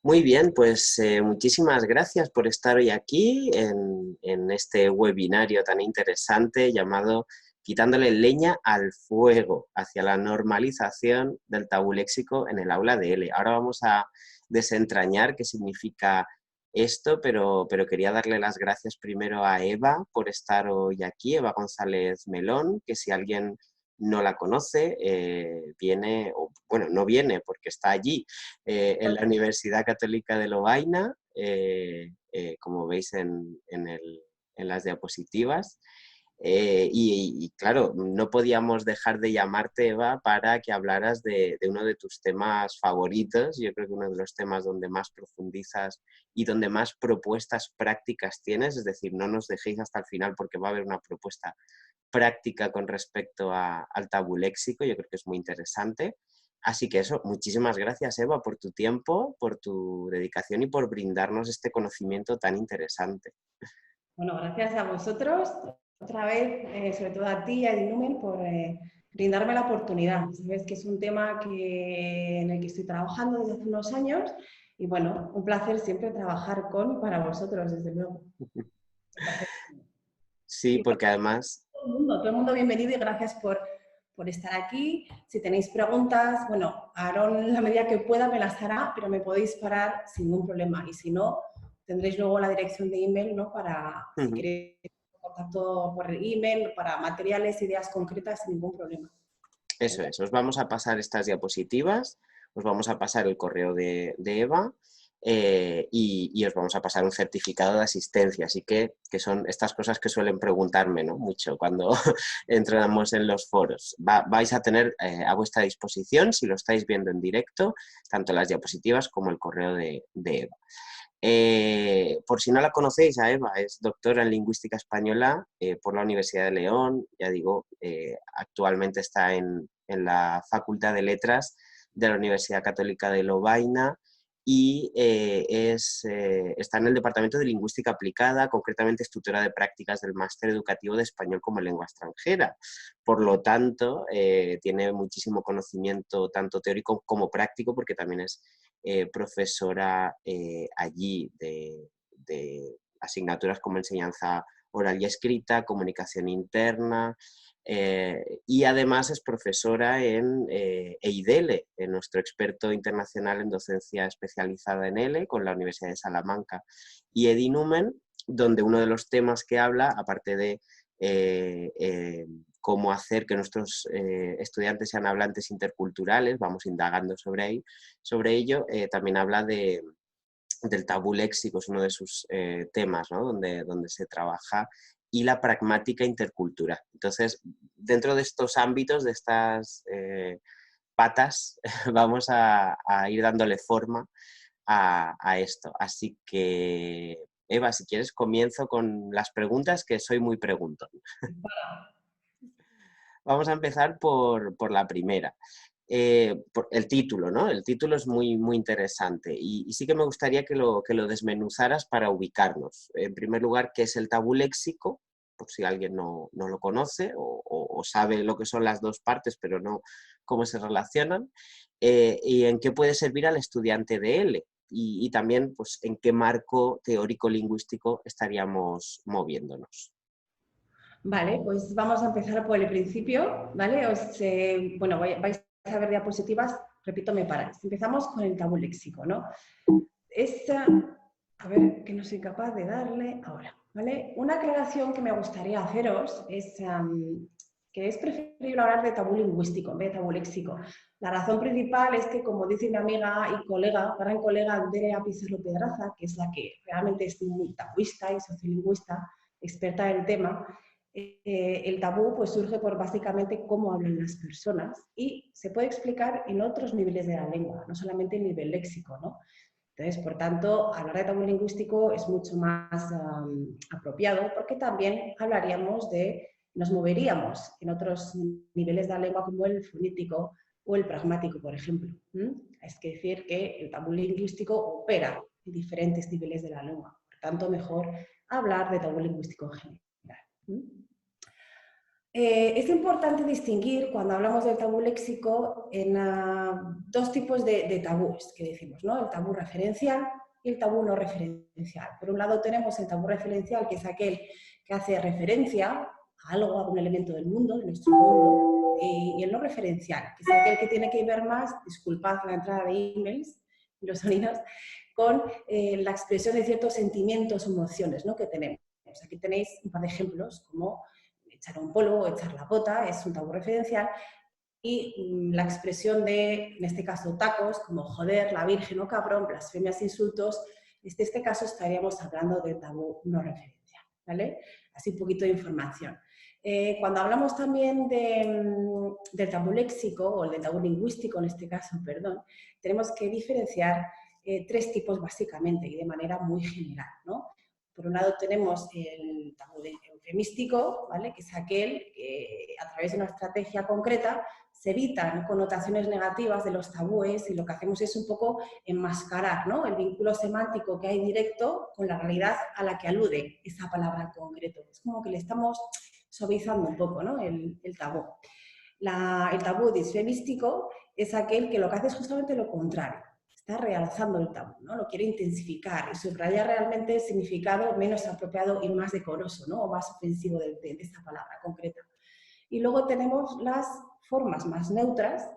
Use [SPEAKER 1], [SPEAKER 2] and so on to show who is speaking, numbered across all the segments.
[SPEAKER 1] Muy bien, pues muchísimas gracias por estar hoy aquí en este webinario tan interesante llamado Quitándole leña al fuego hacia la normalización del tabú léxico en el aula de L. Ahora vamos a desentrañar qué significa esto, pero quería darle las gracias primero a Eva por estar hoy aquí, Eva González Melón, que si alguien no la conoce, viene, o, bueno, no viene porque está allí en la Universidad Católica de Lovaina, como veis en las diapositivas. Y claro, no podíamos dejar de llamarte, Eva, para que hablaras de uno de tus temas favoritos. Yo creo que uno de los temas donde más profundizas y donde más propuestas prácticas tienes, es decir, no nos dejéis hasta el final porque va a haber una propuesta práctica con respecto al tabú léxico. Yo creo que es muy interesante. Así que eso, muchísimas gracias, Eva, por tu tiempo, por tu dedicación y por brindarnos este conocimiento tan interesante.
[SPEAKER 2] Bueno, gracias a vosotros, otra vez, sobre todo a ti y a Edinumen, por brindarme la oportunidad. Sabes que es un tema en el que estoy trabajando desde hace unos años y bueno, un placer siempre trabajar con y para vosotros, desde luego.
[SPEAKER 1] Sí,
[SPEAKER 2] Y bueno,
[SPEAKER 1] porque además
[SPEAKER 2] todo el mundo bienvenido y gracias por estar aquí. Si tenéis preguntas, bueno, Aarón en la medida que pueda me las hará, pero me podéis parar sin ningún problema. Y si no, tendréis luego la dirección de email, ¿no? Para, si queréis, contacto por el email, para materiales, ideas concretas, sin ningún problema.
[SPEAKER 1] eso es, os vamos a pasar estas diapositivas, os vamos a pasar el correo de Eva y os vamos a pasar un certificado de asistencia. Así que son estas cosas que suelen preguntarme, ¿no? Mucho cuando entramos en los foros. Vais a tener a vuestra disposición, si lo estáis viendo en directo, tanto las diapositivas como el correo de Eva. Por si no la conocéis, a Eva es doctora en Lingüística Española por la Universidad de León. Ya digo, actualmente está en la Facultad de Letras de la Universidad Católica de Lovaina y está en el Departamento de Lingüística Aplicada. Concretamente es tutora de prácticas del Máster Educativo de Español como Lengua Extranjera. Por lo tanto, tiene muchísimo conocimiento tanto teórico como práctico, porque también es profesora allí de asignaturas como enseñanza oral y escrita, comunicación interna, y además es profesora en EIDL, en nuestro experto internacional en docencia especializada en L, con la Universidad de Salamanca y Edinumen, donde uno de los temas que habla, aparte de cómo hacer que nuestros estudiantes sean hablantes interculturales, vamos indagando sobre ello, también habla del tabú léxico, es uno de sus temas, ¿no? donde se trabaja, y la pragmática intercultural. Entonces, dentro de estos ámbitos, de estas patas, vamos a ir dándole forma a esto. Así que, Eva, si quieres, comienzo con las preguntas, que soy muy preguntón. Vamos a empezar por la primera. Por el título, ¿no? El título es muy interesante y sí que me gustaría que lo desmenuzaras para ubicarnos. En primer lugar, ¿qué es el tabú léxico? Por si alguien no lo conoce o sabe lo que son las dos partes, pero no cómo se relacionan. Y en qué puede servir al estudiante de L. Y también, pues, en qué marco teórico-lingüístico estaríamos moviéndonos.
[SPEAKER 2] Vale, pues vamos a empezar por el principio, ¿vale? Bueno, vais a ver diapositivas, repito, me paráis. Empezamos con el tabú léxico, ¿no? A ver, que no soy capaz de darle ahora, ¿vale? Una aclaración que me gustaría haceros es que es preferible hablar de tabú lingüístico en vez de tabú léxico. La razón principal es que, como dice mi amiga y colega, gran colega Andrea Pizarro Pedraza, que es la que realmente es muy tabuista y sociolingüista, experta en el tema, el tabú pues surge por básicamente cómo hablan las personas y se puede explicar en otros niveles de la lengua, no solamente en nivel léxico, ¿no? Entonces, por tanto, hablar de tabú lingüístico es mucho más apropiado porque también nos moveríamos en otros niveles de la lengua como el fonético o el pragmático, por ejemplo. Es que decir que el tabú lingüístico opera en diferentes niveles de la lengua. Por tanto, mejor hablar de tabú lingüístico en general. Es importante distinguir cuando hablamos del tabú léxico en dos tipos de tabúes que decimos, ¿no? El tabú referencial y el tabú no referencial. Por un lado tenemos el tabú referencial, que es aquel que hace referencia a algo, a un elemento del mundo, de nuestro mundo, y el no referencial, que es aquel que tiene que ver más, disculpad la entrada de emails y los sonidos, con la expresión de ciertos sentimientos o emociones, ¿no?, que tenemos. Aquí tenéis un par de ejemplos, como echar un polvo o echar la bota, es un tabú referencial, y la expresión de, en este caso, tacos, como joder, la virgen o cabrón, blasfemias, insultos, en este caso estaríamos hablando de tabú no referencial, ¿vale? Así un poquito de información. Cuando hablamos también del tabú léxico, o del tabú lingüístico en este caso, perdón, tenemos que diferenciar tres tipos básicamente y de manera muy general, ¿no? Por un lado tenemos el tabú eufemístico, ¿vale?, que es aquel que a través de una estrategia concreta se evitan connotaciones negativas de los tabúes y lo que hacemos es un poco enmascarar, ¿no?, el vínculo semántico que hay directo con la realidad a la que alude esa palabra en concreto. Es como que le estamos suavizando un poco, ¿no?, el tabú. El tabú disfemístico es aquel que lo que hace es justamente lo contrario. Está realzando el tabú, ¿no? Lo quiere intensificar y subrayar realmente el significado menos apropiado y más decoroso, ¿no?, o más ofensivo de esta palabra concreta. Y luego tenemos las formas más neutras,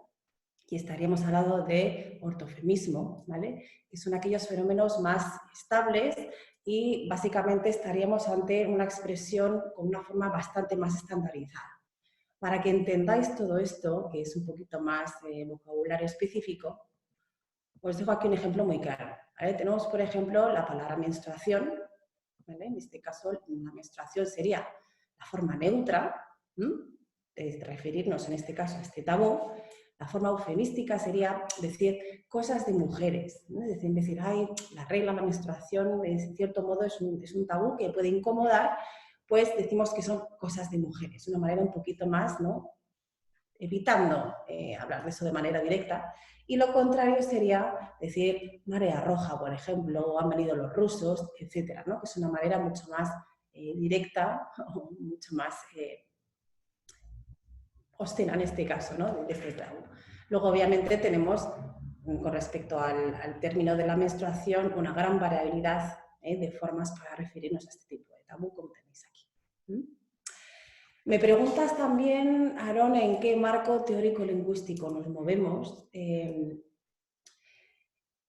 [SPEAKER 2] y estaríamos al lado de ortofemismo, ¿vale?, que son aquellos fenómenos más estables y básicamente estaríamos ante una expresión con una forma bastante más estandarizada. Para que entendáis todo esto, que es un poquito más vocabulario específico, os dejo aquí un ejemplo muy claro, ¿vale? Tenemos, por ejemplo, la palabra menstruación, ¿vale? En este caso, la menstruación sería la forma neutra, de referirnos en este caso a este tabú. La forma eufemística sería decir cosas de mujeres, ¿no? Es decir, ay, la regla, la menstruación, en cierto modo es un tabú que puede incomodar, pues decimos que son cosas de mujeres, una manera un poquito más, ¿no?, evitando hablar de eso de manera directa. Y lo contrario sería decir marea roja, por ejemplo, o han venido los rusos, etcétera, ¿no?, que es una manera mucho más directa, o mucho más obscena en este caso, ¿no?, de este tabú. Luego, obviamente, tenemos, con respecto al término de la menstruación, una gran variabilidad de formas para referirnos a este tipo de tabú, como tenéis aquí. Me preguntas también, Aarón, en qué marco teórico-lingüístico nos movemos.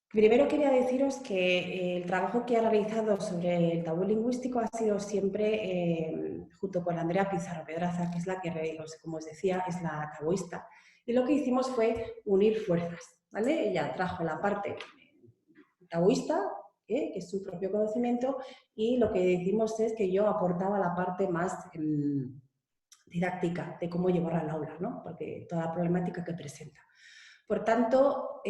[SPEAKER 2] Primero quería deciros que el trabajo que he realizado sobre el tabú lingüístico ha sido siempre junto con Andrea Pizarro Pedraza, que es la que, como os decía, es la tabuista. Y lo que hicimos fue unir fuerzas, ¿vale? Ella trajo la parte tabuista, que es su propio conocimiento, y lo que decimos es que yo aportaba la parte más didáctica de cómo llevarla al aula, ¿no?, porque toda la problemática que presenta. Por tanto,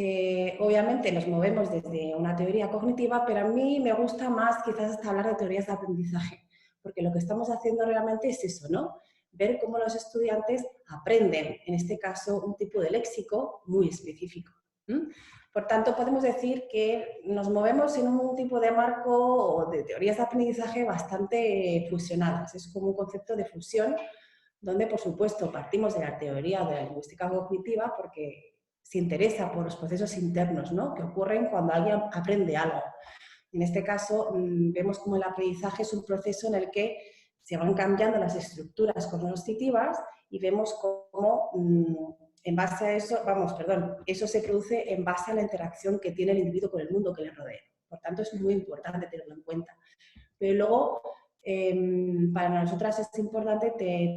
[SPEAKER 2] obviamente nos movemos desde una teoría cognitiva, pero a mí me gusta más quizás hasta hablar de teorías de aprendizaje, porque lo que estamos haciendo realmente es eso, ¿no?, ver cómo los estudiantes aprenden, en este caso, un tipo de léxico muy específico. Por tanto, podemos decir que nos movemos en un tipo de marco o de teorías de aprendizaje bastante fusionadas. Es como un concepto de fusión donde, por supuesto, partimos de la teoría de la lingüística cognitiva porque se interesa por los procesos internos, ¿no?, que ocurren cuando alguien aprende algo. En este caso, vemos como el aprendizaje es un proceso en el que se van cambiando las estructuras cognitivas y vemos cómo, en base a eso, eso se produce en base a la interacción que tiene el individuo con el mundo que le rodea. Por tanto, es muy importante tenerlo en cuenta. Pero luego, para nosotras es importante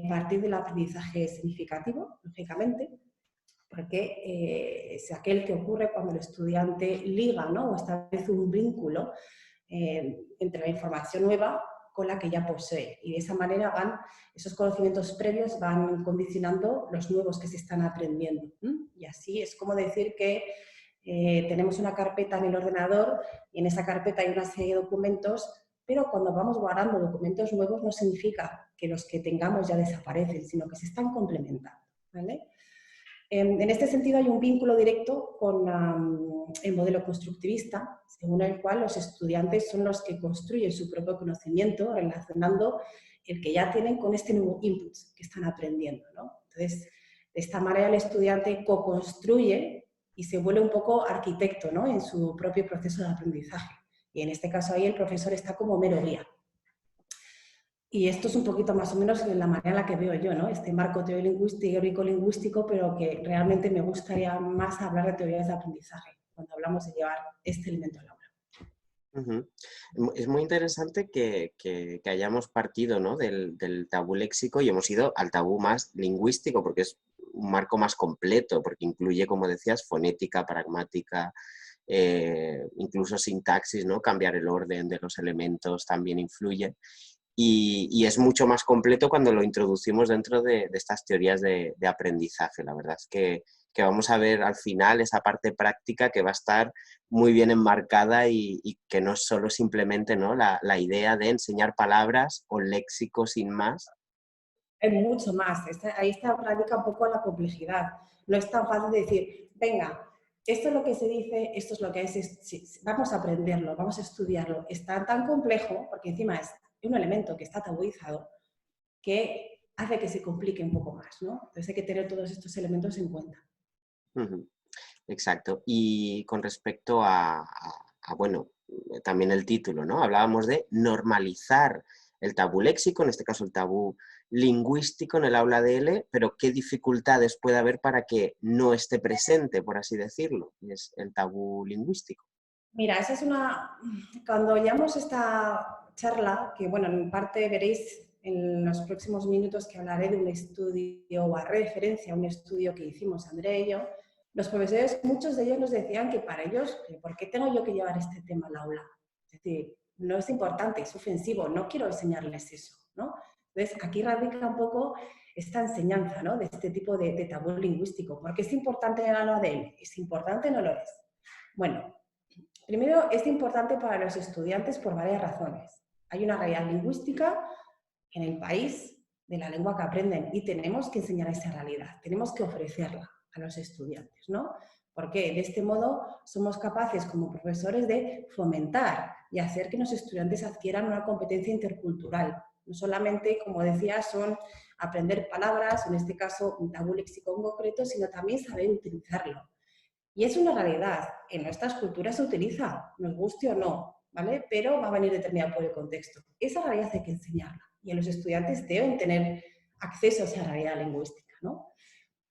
[SPEAKER 2] partir del aprendizaje significativo, lógicamente, porque es aquel que ocurre cuando el estudiante liga, ¿no?, o establece un vínculo entre la información nueva con la que ya posee. Y de esa manera esos conocimientos previos van condicionando los nuevos que se están aprendiendo. Y así es como decir que tenemos una carpeta en el ordenador y en esa carpeta hay una serie de documentos, pero cuando vamos guardando documentos nuevos no significa que los que tengamos ya desaparecen, sino que se están complementando, ¿vale? En este sentido hay un vínculo directo con el modelo constructivista, según el cual los estudiantes son los que construyen su propio conocimiento relacionando el que ya tienen con este nuevo input que están aprendiendo, ¿no? Entonces, de esta manera el estudiante co-construye y se vuelve un poco arquitecto, ¿no? En su propio proceso de aprendizaje. Y en este caso ahí el profesor está como mero guía. Y esto es un poquito más o menos la manera en la que veo yo, ¿no? Este marco teórico-lingüístico, pero que realmente me gustaría más hablar de teorías de aprendizaje cuando hablamos de llevar este elemento al aula.
[SPEAKER 1] Es muy interesante que hayamos partido, ¿no? del tabú léxico y hemos ido al tabú más lingüístico, porque es un marco más completo, porque incluye, como decías, fonética, pragmática, incluso sintaxis, ¿no? Cambiar el orden de los elementos también influye. Y es mucho más completo cuando lo introducimos dentro de estas teorías de aprendizaje. La verdad es que vamos a ver al final esa parte práctica que va a estar muy bien enmarcada y que no es solo simplemente, ¿no? la idea de enseñar palabras o léxico sin más.
[SPEAKER 2] Hay mucho más. Ahí radica un poco la complejidad. No es tan fácil de decir, venga, esto es lo que se dice, esto es lo que es, vamos a aprenderlo, vamos a estudiarlo. Es tan complejo, porque encima es un elemento que está tabuizado, que hace que se complique un poco más, ¿no? Entonces hay que tener todos estos elementos en cuenta.
[SPEAKER 1] Exacto. Y con respecto bueno, también el título, ¿no? Hablábamos de normalizar el tabú léxico, en este caso el tabú lingüístico en el aula de L, pero ¿qué dificultades puede haber para que no esté presente, por así decirlo? Es el tabú lingüístico.
[SPEAKER 2] Mira, esa es cuando llevamos esta charla, que bueno, en parte veréis en los próximos minutos que hablaré de un estudio o haré referencia a un estudio que hicimos Andrea y yo, los profesores, muchos de ellos nos decían que para ellos, ¿por qué tengo yo que llevar este tema al aula? Es decir, no es importante, es ofensivo, no quiero enseñarles eso, ¿no? Entonces, aquí radica un poco esta enseñanza, ¿no? De este tipo de tabú lingüístico. ¿Por qué es importante en el aula de él? ¿Es importante o no lo es? Bueno, primero, es importante para los estudiantes por varias razones. Hay una realidad lingüística en el país de la lengua que aprenden y tenemos que enseñar esa realidad, tenemos que ofrecerla a los estudiantes, ¿no? Porque de este modo somos capaces como profesores de fomentar y hacer que los estudiantes adquieran una competencia intercultural. No solamente, como decía, son aprender palabras, en este caso un tabú léxico en concreto, sino también saber utilizarlo. Y es una realidad, en nuestras culturas se utiliza, nos guste o no, ¿vale? Pero va a venir determinado por el contexto. Esa realidad hay que enseñarla y los estudiantes deben tener acceso a esa realidad lingüística, ¿no?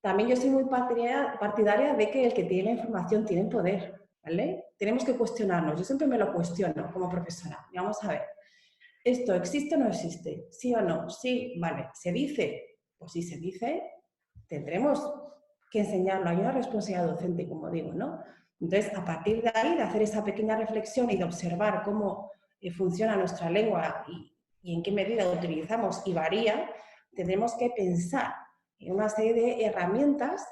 [SPEAKER 2] También yo soy muy partidaria de que el que tiene la información tiene el poder, ¿vale? Tenemos que cuestionarnos, yo siempre me lo cuestiono como profesora. Y vamos a ver, ¿esto existe o no existe? ¿Sí o no? Sí, vale. ¿Se dice? Pues si se dice, tendremos que enseñarlo. Hay una responsabilidad docente, como digo, ¿no? Entonces, a partir de ahí, de hacer esa pequeña reflexión y de observar cómo funciona nuestra lengua y en qué medida la utilizamos y varía, tendremos que pensar en una serie de herramientas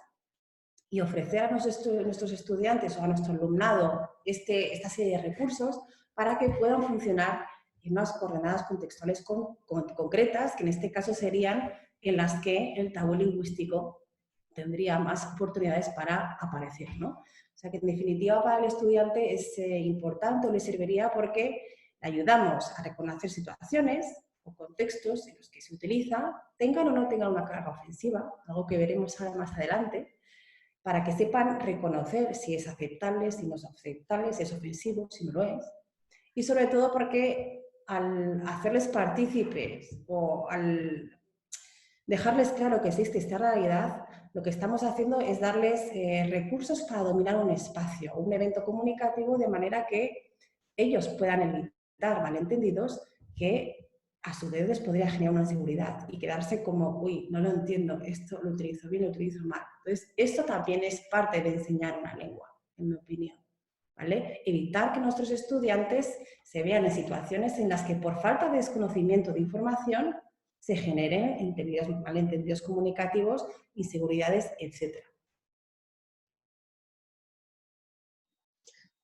[SPEAKER 2] y ofrecer a nuestros estudiantes o a nuestro alumnado esta serie de recursos para que puedan funcionar en unas coordenadas contextuales concretas, que en este caso serían en las que el tabú lingüístico tendría más oportunidades para aparecer, ¿no? O sea que en definitiva para el estudiante es importante o le serviría porque le ayudamos a reconocer situaciones o contextos en los que se utiliza, tengan o no tengan una carga ofensiva, algo que veremos ahora más adelante, para que sepan reconocer si es aceptable, si no es aceptable, si es ofensivo, si no lo es. Y sobre todo porque al hacerles partícipes o al dejarles claro que existe esta realidad, lo que estamos haciendo es darles recursos para dominar un espacio, un evento comunicativo, de manera que ellos puedan evitar malentendidos que a su vez les podría generar una inseguridad y quedarse como, uy, no lo entiendo, esto lo utilizo bien, lo utilizo mal. Entonces, esto también es parte de enseñar una lengua, en mi opinión. ¿Vale? Evitar que nuestros estudiantes se vean en situaciones en las que por falta de desconocimiento de información se generen malentendidos comunicativos, inseguridades, etc.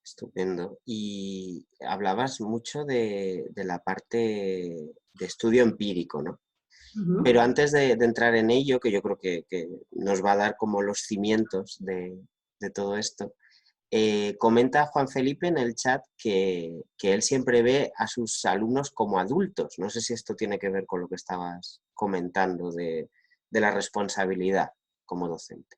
[SPEAKER 1] Estupendo. Y hablabas mucho de la parte de estudio empírico, ¿no? Pero antes de entrar en ello, que yo creo que nos va a dar como los cimientos de todo esto, Comenta Juan Felipe en el chat que él siempre ve a sus alumnos como adultos. No sé si esto tiene que ver con lo que estabas comentando de la responsabilidad como docente.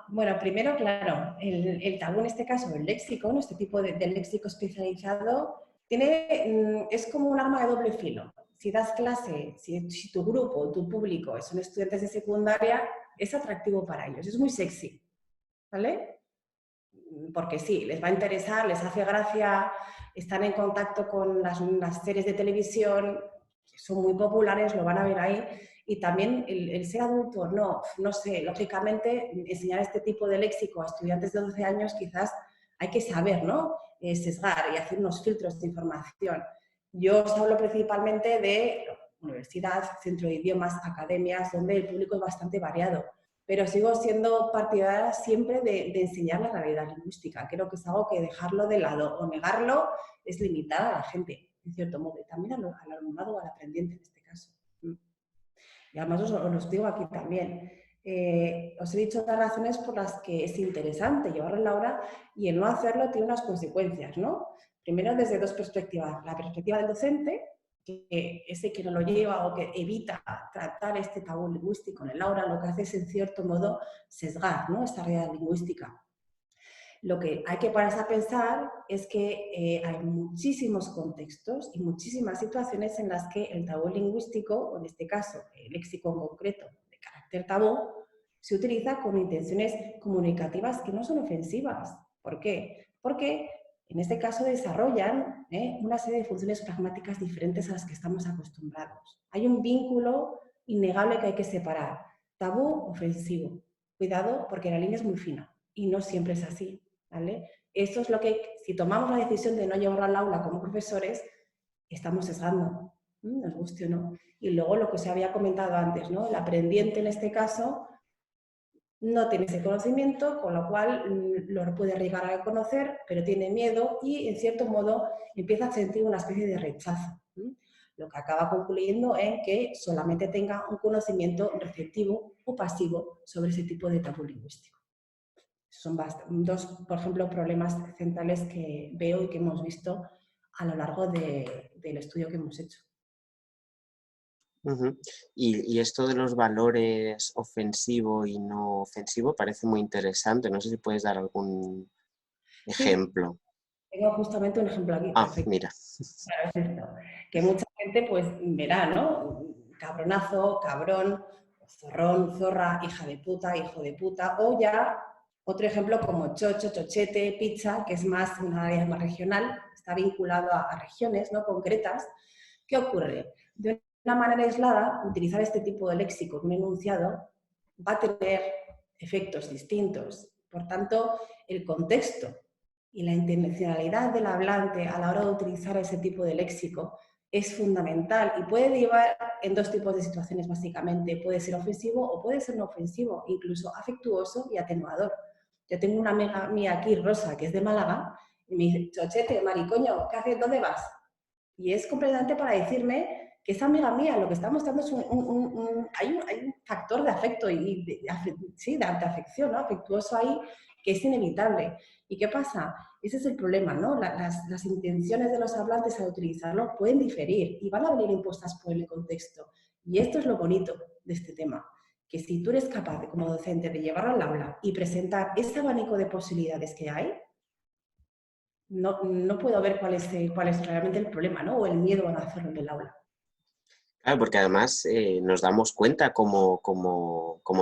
[SPEAKER 2] Bueno, primero, claro, el tabú en este caso, el léxico, ¿no? Este tipo de léxico especializado, es como un arma de doble filo. Si das clase, si tu grupo, tu público son estudiantes de secundaria, es atractivo para ellos, es muy sexy, ¿vale? Porque sí, les va a interesar, les hace gracia, están en contacto con las series de televisión, que son muy populares, lo van a ver ahí. Y también el ser adulto, no sé, lógicamente enseñar este tipo de léxico a estudiantes de 12 años quizás hay que saber, ¿no? Sesgar y hacer unos filtros de información. Yo os hablo principalmente de universidad, centro de idiomas, academias, donde el público es bastante variado, pero sigo siendo partidaria siempre de enseñar la realidad lingüística. Creo que es algo que dejarlo de lado o negarlo es limitar a la gente, en cierto modo, y también al alumnado o al aprendiente en este caso. Y además os digo aquí también, os he dicho las razones por las que es interesante llevarlo en la aula y el no hacerlo tiene unas consecuencias, ¿no? Primero desde dos perspectivas. La perspectiva del docente, que ese que no lo lleva o que evita tratar este tabú lingüístico en el aula, lo que hace es en cierto modo sesgar, ¿no? Esta realidad lingüística. Lo que hay que pararse a pensar es que hay muchísimos contextos y muchísimas situaciones en las que el tabú lingüístico, o en este caso el léxico en concreto de carácter tabú, se utiliza con intenciones comunicativas que no son ofensivas. ¿Por qué? Porque en este caso desarrollan una serie de funciones pragmáticas diferentes a las que estamos acostumbrados. Hay un vínculo innegable que hay que separar. Tabú, ofensivo. Cuidado porque la línea es muy fina y no siempre es así. ¿Vale? Esto es lo que, si tomamos la decisión de no llevarlo al aula como profesores, estamos sesgando, nos guste o no. Y luego lo que os había comentado antes, ¿no? El aprendiente en este caso no tiene ese conocimiento, con lo cual lo puede llegar a conocer, pero tiene miedo y en cierto modo empieza a sentir una especie de rechazo. Lo que acaba concluyendo en que solamente tenga un conocimiento receptivo o pasivo sobre ese tipo de tabú lingüístico. Son dos, por ejemplo, problemas centrales que veo y que hemos visto a lo largo del estudio que hemos hecho.
[SPEAKER 1] Y esto de los valores ofensivo y no ofensivo parece muy interesante. No sé si puedes dar algún ejemplo.
[SPEAKER 2] Sí, tengo justamente un ejemplo aquí. Perfecto.
[SPEAKER 1] Mira.
[SPEAKER 2] Claro, es esto. Que mucha gente pues verá, ¿no? Cabronazo, cabrón, zorrón, zorra, hija de puta, hijo de puta, o ya otro ejemplo como chocho, chochete, pizza, que es más una área más regional, está vinculado a regiones, ¿no? Concretas. ¿Qué ocurre? De una manera aislada, utilizar este tipo de léxico en un enunciado va a tener efectos distintos. Por tanto, el contexto y la intencionalidad del hablante a la hora de utilizar ese tipo de léxico es fundamental y puede llevar en dos tipos de situaciones básicamente. Puede ser ofensivo o puede ser no ofensivo, incluso afectuoso y atenuador. Yo tengo una amiga mía aquí, Rosa, que es de Málaga, y me dice, chochete, maricoño, ¿qué haces? ¿Dónde vas? Y es completamente para decirme que esa amiga mía lo que está mostrando es hay un factor de afecto y de afección, ¿no? Afectuoso ahí, que es inevitable. ¿Y qué pasa? Ese es el problema, ¿no? Las intenciones de los hablantes al utilizarlo pueden diferir y van a venir impuestas por el contexto. Y esto es lo bonito de este tema, que si tú eres capaz, como docente, de llevarlo al aula y presentar ese abanico de posibilidades que hay, no puedo ver cuál es realmente el problema, ¿no? O el miedo a hacerlo en el aula.
[SPEAKER 1] Claro, porque además nos damos cuenta como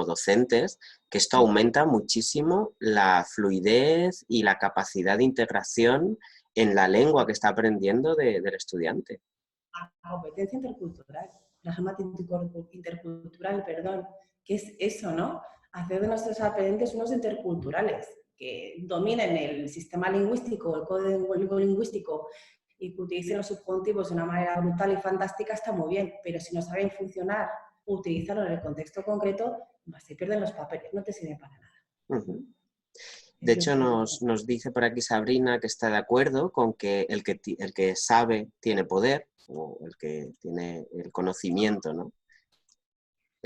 [SPEAKER 1] docentes que esto aumenta muchísimo la fluidez y la capacidad de integración en la lengua que está aprendiendo del estudiante.
[SPEAKER 2] La competencia intercultural, la gama intercultural, perdón, que es eso, ¿no? Hacer de nuestros aprendientes unos interculturales, que dominen el sistema lingüístico, el código lingüístico y que utilicen los subjuntivos de una manera brutal y fantástica está muy bien, pero si no saben funcionar o utilizarlo en el contexto concreto, se pierden los papeles, no te sirven para nada.
[SPEAKER 1] De hecho, nos dice por aquí Sabrina que está de acuerdo con que el que sabe tiene poder, o el que tiene el conocimiento, ¿no?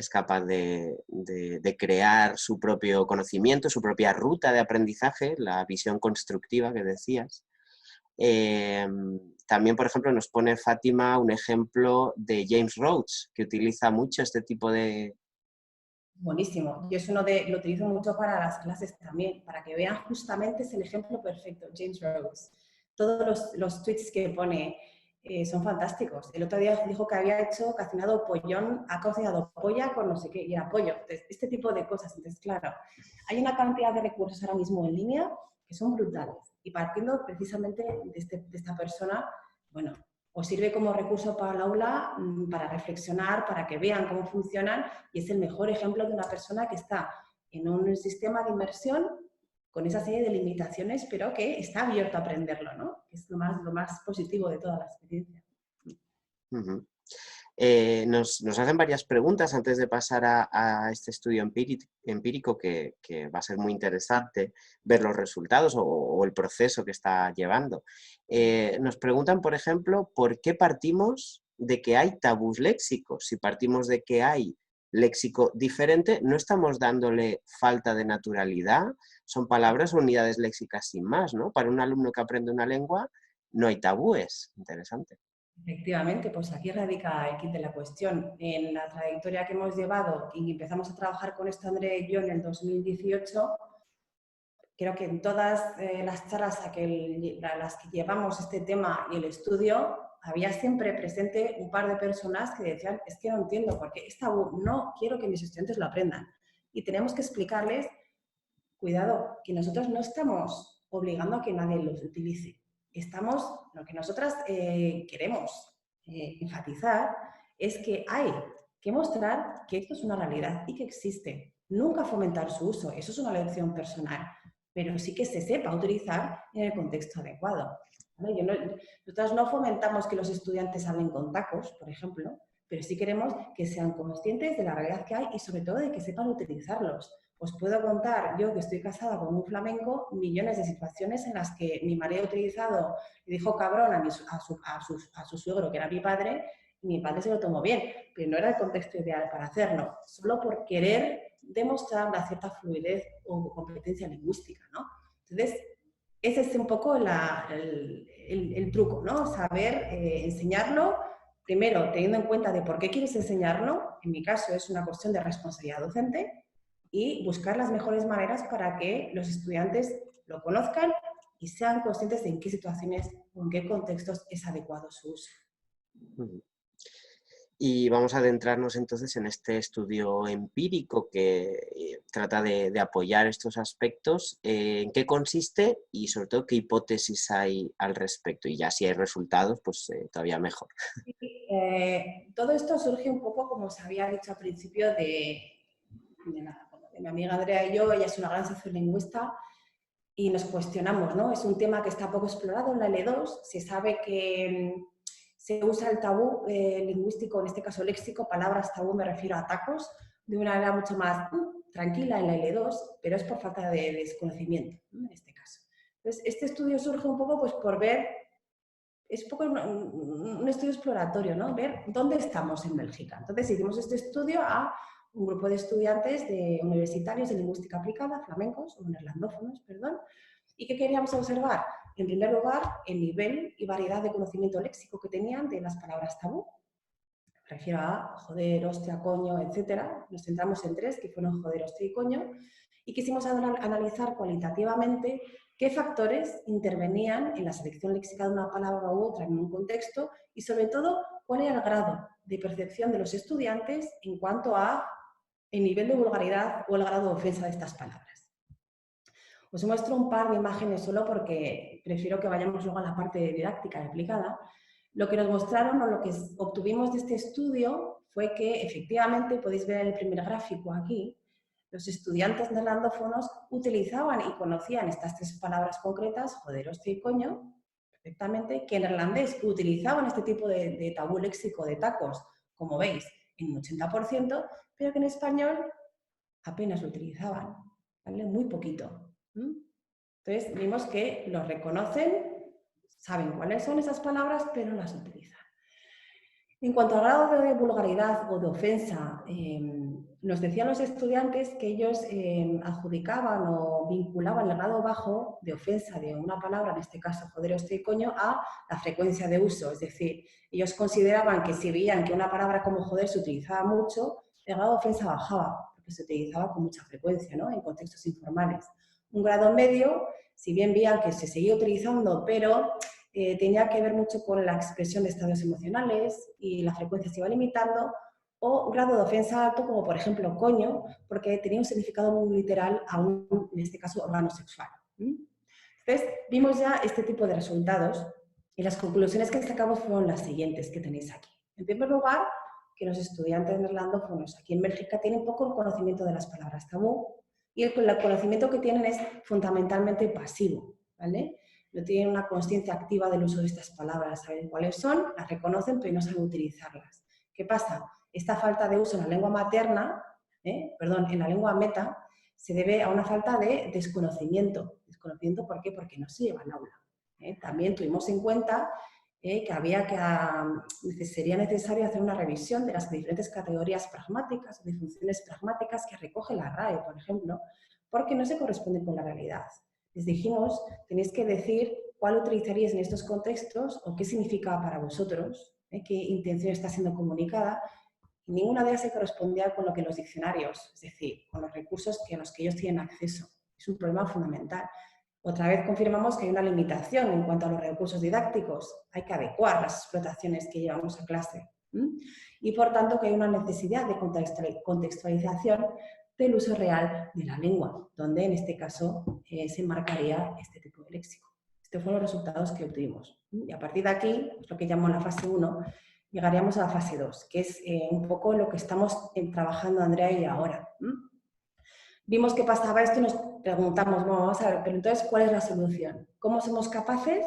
[SPEAKER 1] es capaz de crear su propio conocimiento, su propia ruta de aprendizaje, la visión constructiva que decías. También, por ejemplo, nos pone Fátima un ejemplo de James Rhodes, que utiliza mucho este tipo de...
[SPEAKER 2] Buenísimo. Yo lo utilizo mucho para las clases también, para que vean justamente, es el ejemplo perfecto, James Rhodes. Todos los tweets que pone son fantásticos. El otro día dijo que había cocinado pollón, ha cocinado polla con no sé qué, y era pollo. Entonces, este tipo de cosas. Entonces, claro, hay una cantidad de recursos ahora mismo en línea que son brutales. Y partiendo precisamente de esta persona, bueno, os sirve como recurso para el aula, para reflexionar, para que vean cómo funcionan, y es el mejor ejemplo de una persona que está en un sistema de inmersión con esa serie de limitaciones, pero que está abierto a aprenderlo, ¿no? Es lo más positivo de toda la experiencia.
[SPEAKER 1] Uh-huh. Nos hacen varias preguntas antes de pasar a este estudio empírico que va a ser muy interesante ver los resultados o el proceso que está llevando. Nos preguntan, por ejemplo, ¿por qué partimos de que hay tabús léxicos? Si partimos de que hay léxico diferente, ¿no estamos dándole falta de naturalidad? Son palabras o unidades léxicas sin más, ¿no? Para un alumno que aprende una lengua no hay tabúes. Interesante.
[SPEAKER 2] Efectivamente, pues aquí radica el kit de la cuestión. En la trayectoria que hemos llevado y empezamos a trabajar con esto Andrea y yo en el 2018, creo que en todas las charlas a las que llevamos este tema y el estudio, había siempre presente un par de personas que decían, es que no entiendo por qué es tabú, no quiero que mis estudiantes lo aprendan. Y tenemos que explicarles, cuidado, que nosotros no estamos obligando a que nadie los utilice. Lo que nosotras queremos enfatizar es que hay que mostrar que esto es una realidad y que existe. Nunca fomentar su uso, eso es una elección personal, pero sí que se sepa utilizar en el contexto adecuado. ¿Vale? Nosotras no fomentamos que los estudiantes hablen con tacos, por ejemplo, pero sí queremos que sean conscientes de la realidad que hay y sobre todo de que sepan utilizarlos. Os puedo contar, yo que estoy casada con un flamenco, millones de situaciones en las que mi marido ha utilizado, le dijo cabrón a su suegro, que era mi padre, y mi padre se lo tomó bien, pero no era el contexto ideal para hacerlo, solo por querer demostrar una cierta fluidez o competencia lingüística, ¿no? Entonces, ese es un poco el truco, ¿no? Saber enseñarlo, primero teniendo en cuenta de por qué quieres enseñarlo, en mi caso es una cuestión de responsabilidad docente, y buscar las mejores maneras para que los estudiantes lo conozcan y sean conscientes de en qué situaciones o en qué contextos es adecuado su uso.
[SPEAKER 1] Y vamos a adentrarnos entonces en este estudio empírico que trata de apoyar estos aspectos. ¿En qué consiste y sobre todo qué hipótesis hay al respecto? Y ya si hay resultados, pues todavía mejor.
[SPEAKER 2] Todo esto surge un poco, como os había dicho al principio, de mi amiga Andrea y yo. Ella es una gran sociolingüista y nos cuestionamos, ¿no? Es un tema que está poco explorado en la L2. Se sabe que se usa el tabú lingüístico, en este caso léxico, palabras tabú, me refiero a tacos, de una manera mucho más tranquila en la L2, pero es por falta de desconocimiento, ¿no? En este caso. Entonces, este estudio surge un poco pues, por ver, es un poco un estudio exploratorio, ¿no? Ver dónde estamos en Bélgica. Entonces, hicimos este estudio a un grupo de estudiantes universitarios de lingüística aplicada, flamencos, o neerlandófonos, perdón. ¿Y qué queríamos observar? En primer lugar, el nivel y variedad de conocimiento léxico que tenían de las palabras tabú. Me refiero a joder, hostia, coño, etc. Nos centramos en 3, que fueron joder, hostia y coño, y quisimos analizar cualitativamente qué factores intervenían en la selección léxica de una palabra u otra en un contexto y, sobre todo, cuál era el grado de percepción de los estudiantes en cuanto a el nivel de vulgaridad o el grado de ofensa de estas palabras. Os muestro un par de imágenes solo porque prefiero que vayamos luego a la parte didáctica y aplicada. Lo que nos mostraron o lo que obtuvimos de este estudio fue que efectivamente, podéis ver en el primer gráfico aquí, los estudiantes neerlandófonos utilizaban y conocían estas 3 palabras concretas, joder, hostia y coño, perfectamente, que en neerlandés utilizaban este tipo de tabú léxico de tacos, como veis, en un 80%, pero que en español apenas lo utilizaban, ¿vale? Muy poquito. Entonces, vimos que los reconocen, saben cuáles son esas palabras, pero las utilizan. En cuanto al grado de vulgaridad o de ofensa nos decían los estudiantes que ellos adjudicaban o vinculaban el grado bajo de ofensa de una palabra, en este caso joder, hostia y coño, a la frecuencia de uso. Es decir, ellos consideraban que si veían que una palabra como joder se utilizaba mucho, el grado de ofensa bajaba, porque se utilizaba con mucha frecuencia, ¿no?, en contextos informales. Un grado medio, si bien veían que se seguía utilizando, pero tenía que ver mucho con la expresión de estados emocionales y la frecuencia se iba limitando, o un grado de ofensa alto, como por ejemplo coño, porque tenía un significado muy literal a un, en este caso, órgano sexual. Entonces, vimos ya este tipo de resultados y las conclusiones que sacamos fueron las siguientes que tenéis aquí. En primer lugar, que los estudiantes neerlandófonos aquí en Bélgica tienen poco conocimiento de las palabras tabú y el conocimiento que tienen es fundamentalmente pasivo, ¿vale? No tienen una conciencia activa del uso de estas palabras, saben cuáles son, las reconocen, pero no saben utilizarlas. ¿Qué pasa? Esta falta de uso en la lengua materna, en la lengua meta, se debe a una falta de desconocimiento. ¿Desconocimiento por qué? Porque no se lleva al aula. También tuvimos en cuenta que sería necesario hacer una revisión de las diferentes categorías pragmáticas o de funciones pragmáticas que recoge la RAE, por ejemplo, porque no se corresponden con la realidad. Les dijimos, tenéis que decir cuál utilizaríais en estos contextos o qué significa para vosotros, qué intención está siendo comunicada. Ninguna de ellas se correspondía con lo que los diccionarios, es decir, con los recursos a los que ellos tienen acceso. Es un problema fundamental. Otra vez confirmamos que hay una limitación en cuanto a los recursos didácticos. Hay que adecuar las explotaciones que llevamos a clase. Y por tanto que hay una necesidad de contextualización del uso real de la lengua, donde en este caso se marcaría este tipo de léxico. Estos fueron los resultados que obtuvimos. Y a partir de aquí, es lo que llamo la fase 1, llegaríamos a la fase 2, que es un poco lo que estamos trabajando Andrea y yo ahora. Vimos que pasaba esto y nos preguntamos, bueno, vamos a ver, pero entonces, ¿cuál es la solución? ¿Cómo somos capaces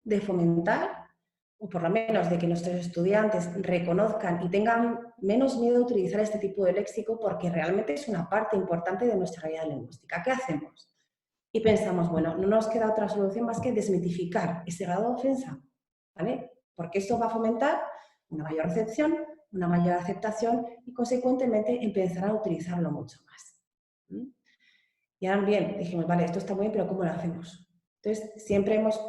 [SPEAKER 2] de fomentar, o por lo menos de que nuestros estudiantes reconozcan y tengan menos miedo a utilizar este tipo de léxico, porque realmente es una parte importante de nuestra realidad lingüística? ¿Qué hacemos? Y pensamos, bueno, no nos queda otra solución más que desmitificar ese grado de ofensa, ¿vale? Porque esto va a fomentar una mayor recepción, una mayor aceptación y, consecuentemente, empezarán a utilizarlo mucho más. Y ahora bien, dijimos, vale, esto está muy bien, pero ¿cómo lo hacemos? Entonces, siempre hemos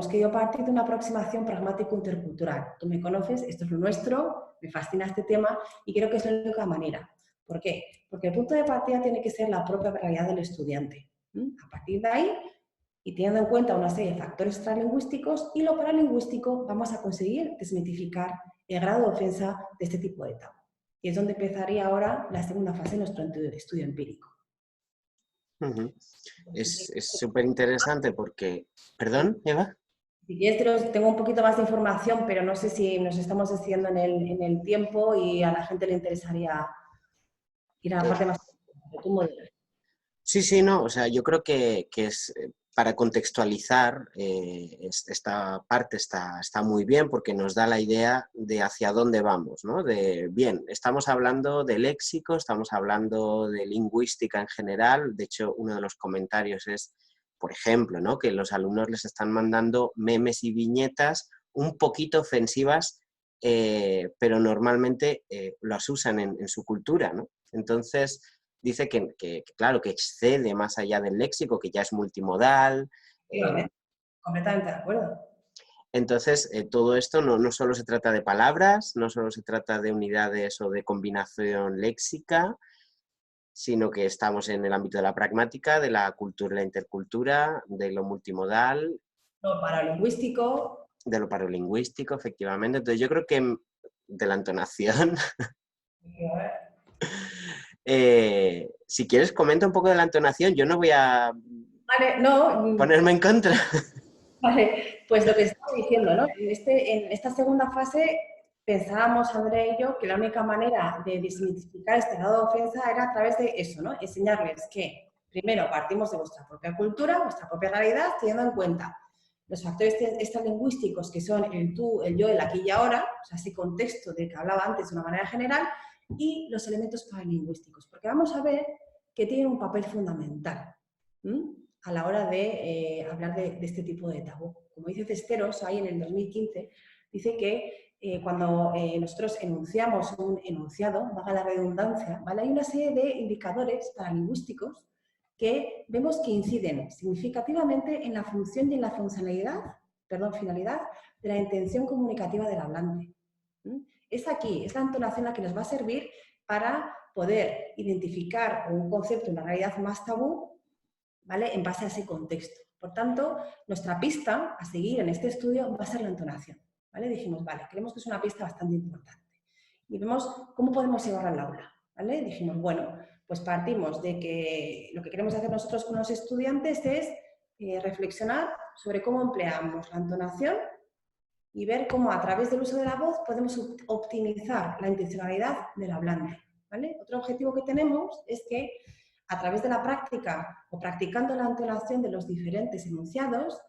[SPEAKER 2] querido partir de una aproximación pragmático-intercultural. Tú me conoces, esto es lo nuestro, me fascina este tema y creo que es la única manera. ¿Por qué? Porque el punto de partida tiene que ser la propia realidad del estudiante. A partir de ahí, y teniendo en cuenta una serie de factores extralingüísticos y lo paralingüístico, vamos a conseguir desmitificar el grado de ofensa de este tipo de tabú. Y es donde empezaría ahora la segunda fase de nuestro estudio empírico.
[SPEAKER 1] Es súper interesante porque... ¿Perdón, Eva?
[SPEAKER 2] Si quieres, tengo un poquito más de información, pero no sé si nos estamos excediendo en el tiempo y a la gente le interesaría ir a la parte más...
[SPEAKER 1] Sí, sí, no, o sea, yo creo que es para contextualizar esta parte está muy bien porque nos da la idea de hacia dónde vamos, ¿no? De, bien, estamos hablando de léxico, estamos hablando de lingüística en general, de hecho, uno de los comentarios es, por ejemplo, ¿no?, que los alumnos les están mandando memes y viñetas un poquito ofensivas, pero normalmente las usan en su cultura, ¿no? Entonces... Dice claro, que excede más allá del léxico, que ya es multimodal.
[SPEAKER 2] Completamente de acuerdo.
[SPEAKER 1] Entonces, todo esto no solo se trata de palabras, no solo se trata de unidades o de combinación léxica, sino que estamos en el ámbito de la pragmática, de la cultura y la intercultura, de lo multimodal.
[SPEAKER 2] Lo paralingüístico.
[SPEAKER 1] De lo paralingüístico, efectivamente. Entonces, yo creo que de la entonación... si quieres, comenta un poco de la entonación. Yo no voy a ponerme en contra.
[SPEAKER 2] Vale, pues lo que estamos diciendo, ¿no? En esta segunda fase pensábamos, Andrea y yo, que la única manera de desmitificar este grado de ofensa era a través de eso, ¿no? Enseñarles que, primero, partimos de vuestra propia cultura, vuestra propia realidad, teniendo en cuenta los factores extralingüísticos que son el tú, el yo, el aquí y ahora, o sea, ese contexto del que hablaba antes de una manera general, y los elementos paralingüísticos, porque vamos a ver que tienen un papel fundamental a la hora de hablar de este tipo de tabú. Como dice Cesteros, ahí en el 2015, dice que cuando nosotros enunciamos un enunciado, valga la redundancia, ¿vale? Hay una serie de indicadores paralingüísticos que vemos que inciden significativamente en la función y en la finalidad de la intención comunicativa del hablante. Es aquí, es la entonación la que nos va a servir para poder identificar un concepto, una realidad más tabú, ¿vale? En base a ese contexto. Por tanto, nuestra pista a seguir en este estudio va a ser la entonación, ¿vale? Dijimos, vale, creemos que es una pista bastante importante. Y vemos cómo podemos llevarla al aula, ¿vale? Dijimos, bueno, pues partimos de que lo que queremos hacer nosotros con los estudiantes es reflexionar sobre cómo empleamos la entonación y ver cómo a través del uso de la voz podemos optimizar la intencionalidad del hablante, ¿vale? Otro objetivo que tenemos es que a través de la práctica o practicando la entonación de los diferentes enunciados,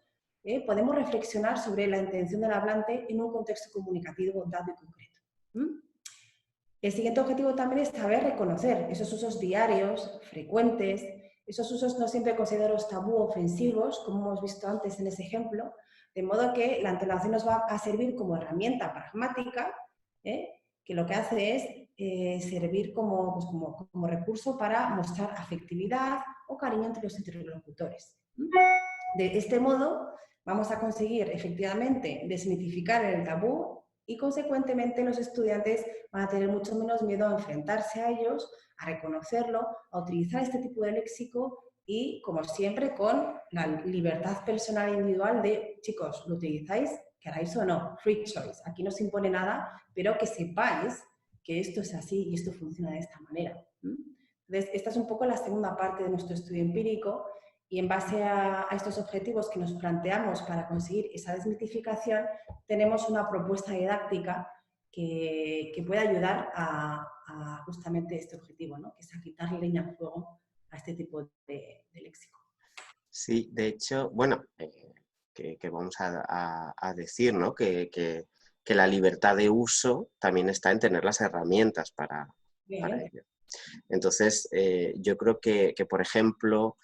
[SPEAKER 2] podemos reflexionar sobre la intención del hablante en un contexto comunicativo dado y concreto. El siguiente objetivo también es saber reconocer esos usos diarios, frecuentes, esos usos no siempre considerados tabú o ofensivos, como hemos visto antes en ese ejemplo, de modo que la entonación nos va a servir como herramienta pragmática, que lo que hace es servir como recurso para mostrar afectividad o cariño entre los interlocutores. De este modo, vamos a conseguir efectivamente desmitificar el tabú y, consecuentemente, los estudiantes van a tener mucho menos miedo a enfrentarse a ellos, a reconocerlo, a utilizar este tipo de léxico y, como siempre, con la libertad personal e individual de, chicos, ¿lo utilizáis? ¿Queráis o no? Free choice. Aquí no se impone nada, pero que sepáis que esto es así y esto funciona de esta manera. Entonces, esta es un poco la segunda parte de nuestro estudio empírico y en base a estos objetivos que nos planteamos para conseguir esa desmitificación, tenemos una propuesta didáctica que puede ayudar a justamente este objetivo, ¿no? Que es a quitarle leña al fuego a este tipo de léxico.
[SPEAKER 1] Sí, de hecho, bueno, que vamos a decir, ¿no? Que la libertad de uso también está en tener las herramientas para ello. Entonces, yo creo que, por ejemplo,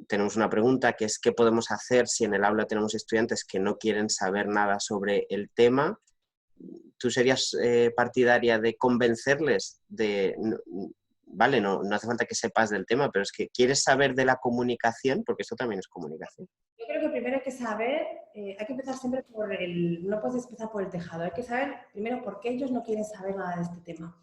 [SPEAKER 1] tenemos una pregunta que es ¿qué podemos hacer si en el aula tenemos estudiantes que no quieren saber nada sobre el tema? ¿Tú serías partidaria de convencerles de... Vale, no hace falta que sepas del tema, pero es que ¿quieres saber de la comunicación? Porque esto también es comunicación.
[SPEAKER 2] Yo creo que primero hay que saber, hay que empezar siempre por no puedes empezar por el tejado, hay que saber primero por qué ellos no quieren saber nada de este tema.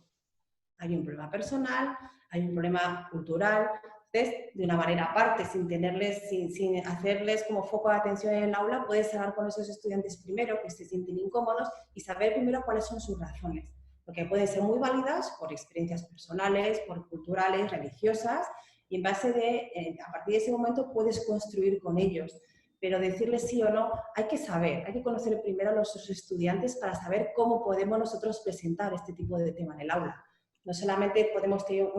[SPEAKER 2] Hay un problema personal, hay un problema cultural, entonces, de una manera aparte, sin hacerles como foco de atención en el aula, puedes hablar con esos estudiantes primero, que se sienten incómodos, y saber primero cuáles son sus razones, porque pueden ser muy válidas por experiencias personales, por culturales, religiosas, y en base a partir de ese momento puedes construir con ellos. Pero decirles sí o no, hay que saber, hay que conocer primero a los estudiantes para saber cómo podemos nosotros presentar este tipo de tema en el aula. No solamente podemos tener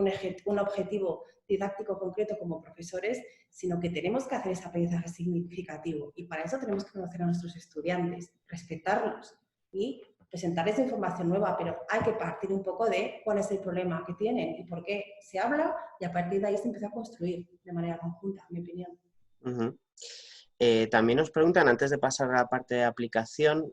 [SPEAKER 2] un objetivo didáctico concreto como profesores, sino que tenemos que hacer ese aprendizaje significativo. Y para eso tenemos que conocer a nuestros estudiantes, respetarlos y presentarles información nueva, pero hay que partir un poco de cuál es el problema que tienen y por qué se habla, y a partir de ahí se empieza a construir de manera conjunta, en mi opinión.
[SPEAKER 1] También nos preguntan, antes de pasar a la parte de aplicación,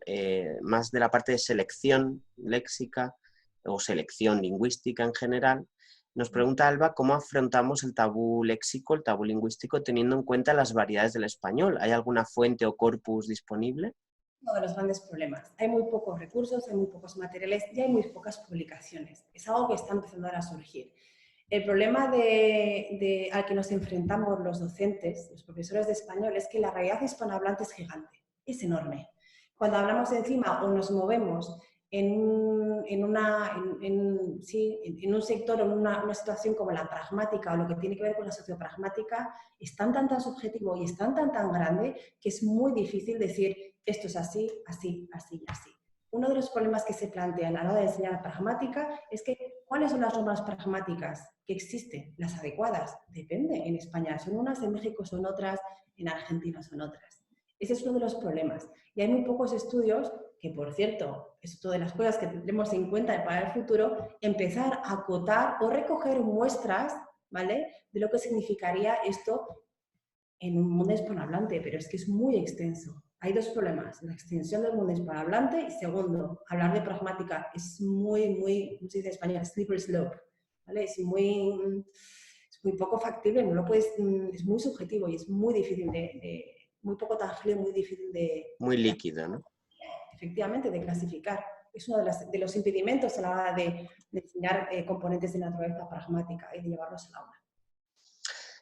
[SPEAKER 1] más de la parte de selección léxica o selección lingüística en general, nos pregunta Alba cómo afrontamos el tabú léxico, el tabú lingüístico, teniendo en cuenta las variedades del español. ¿Hay alguna fuente o corpus disponible?
[SPEAKER 2] Uno de los grandes problemas. Hay muy pocos recursos, hay muy pocos materiales y hay muy pocas publicaciones. Es algo que está empezando ahora a surgir. El problema al que nos enfrentamos los docentes, los profesores de español, es que la realidad hispanohablante es gigante, es enorme. Cuando hablamos encima o nos movemos en un sector o en una situación como la pragmática o lo que tiene que ver con la sociopragmática, es tan subjetivo y es tan grande que es muy difícil decir esto es así, así, así, así. Uno de los problemas que se plantean a la hora de enseñar pragmática es que ¿cuáles son las normas pragmáticas que existen? Las adecuadas. Depende. En España son unas, en México son otras, en Argentina son otras. Ese es uno de los problemas. Y hay muy pocos estudios que, por cierto, es otra de las cosas que tendremos en cuenta para el futuro, empezar a acotar o recoger muestras, ¿vale?, de lo que significaría esto en un mundo hispanohablante, pero es que es muy extenso. hay dos problemas. La extensión del mundo hispanohablante y segundo, hablar de pragmática es muy, ¿cómo se dice en español? Slippery slope, ¿vale? Es muy poco factible, no lo puedes, es muy subjetivo y es muy difícil muy poco tangible, muy difícil
[SPEAKER 1] Muy líquido, ¿no?
[SPEAKER 2] efectivamente, de clasificar. Es uno de los impedimentos a la hora de enseñar componentes de naturaleza pragmática y de llevarlos al aula.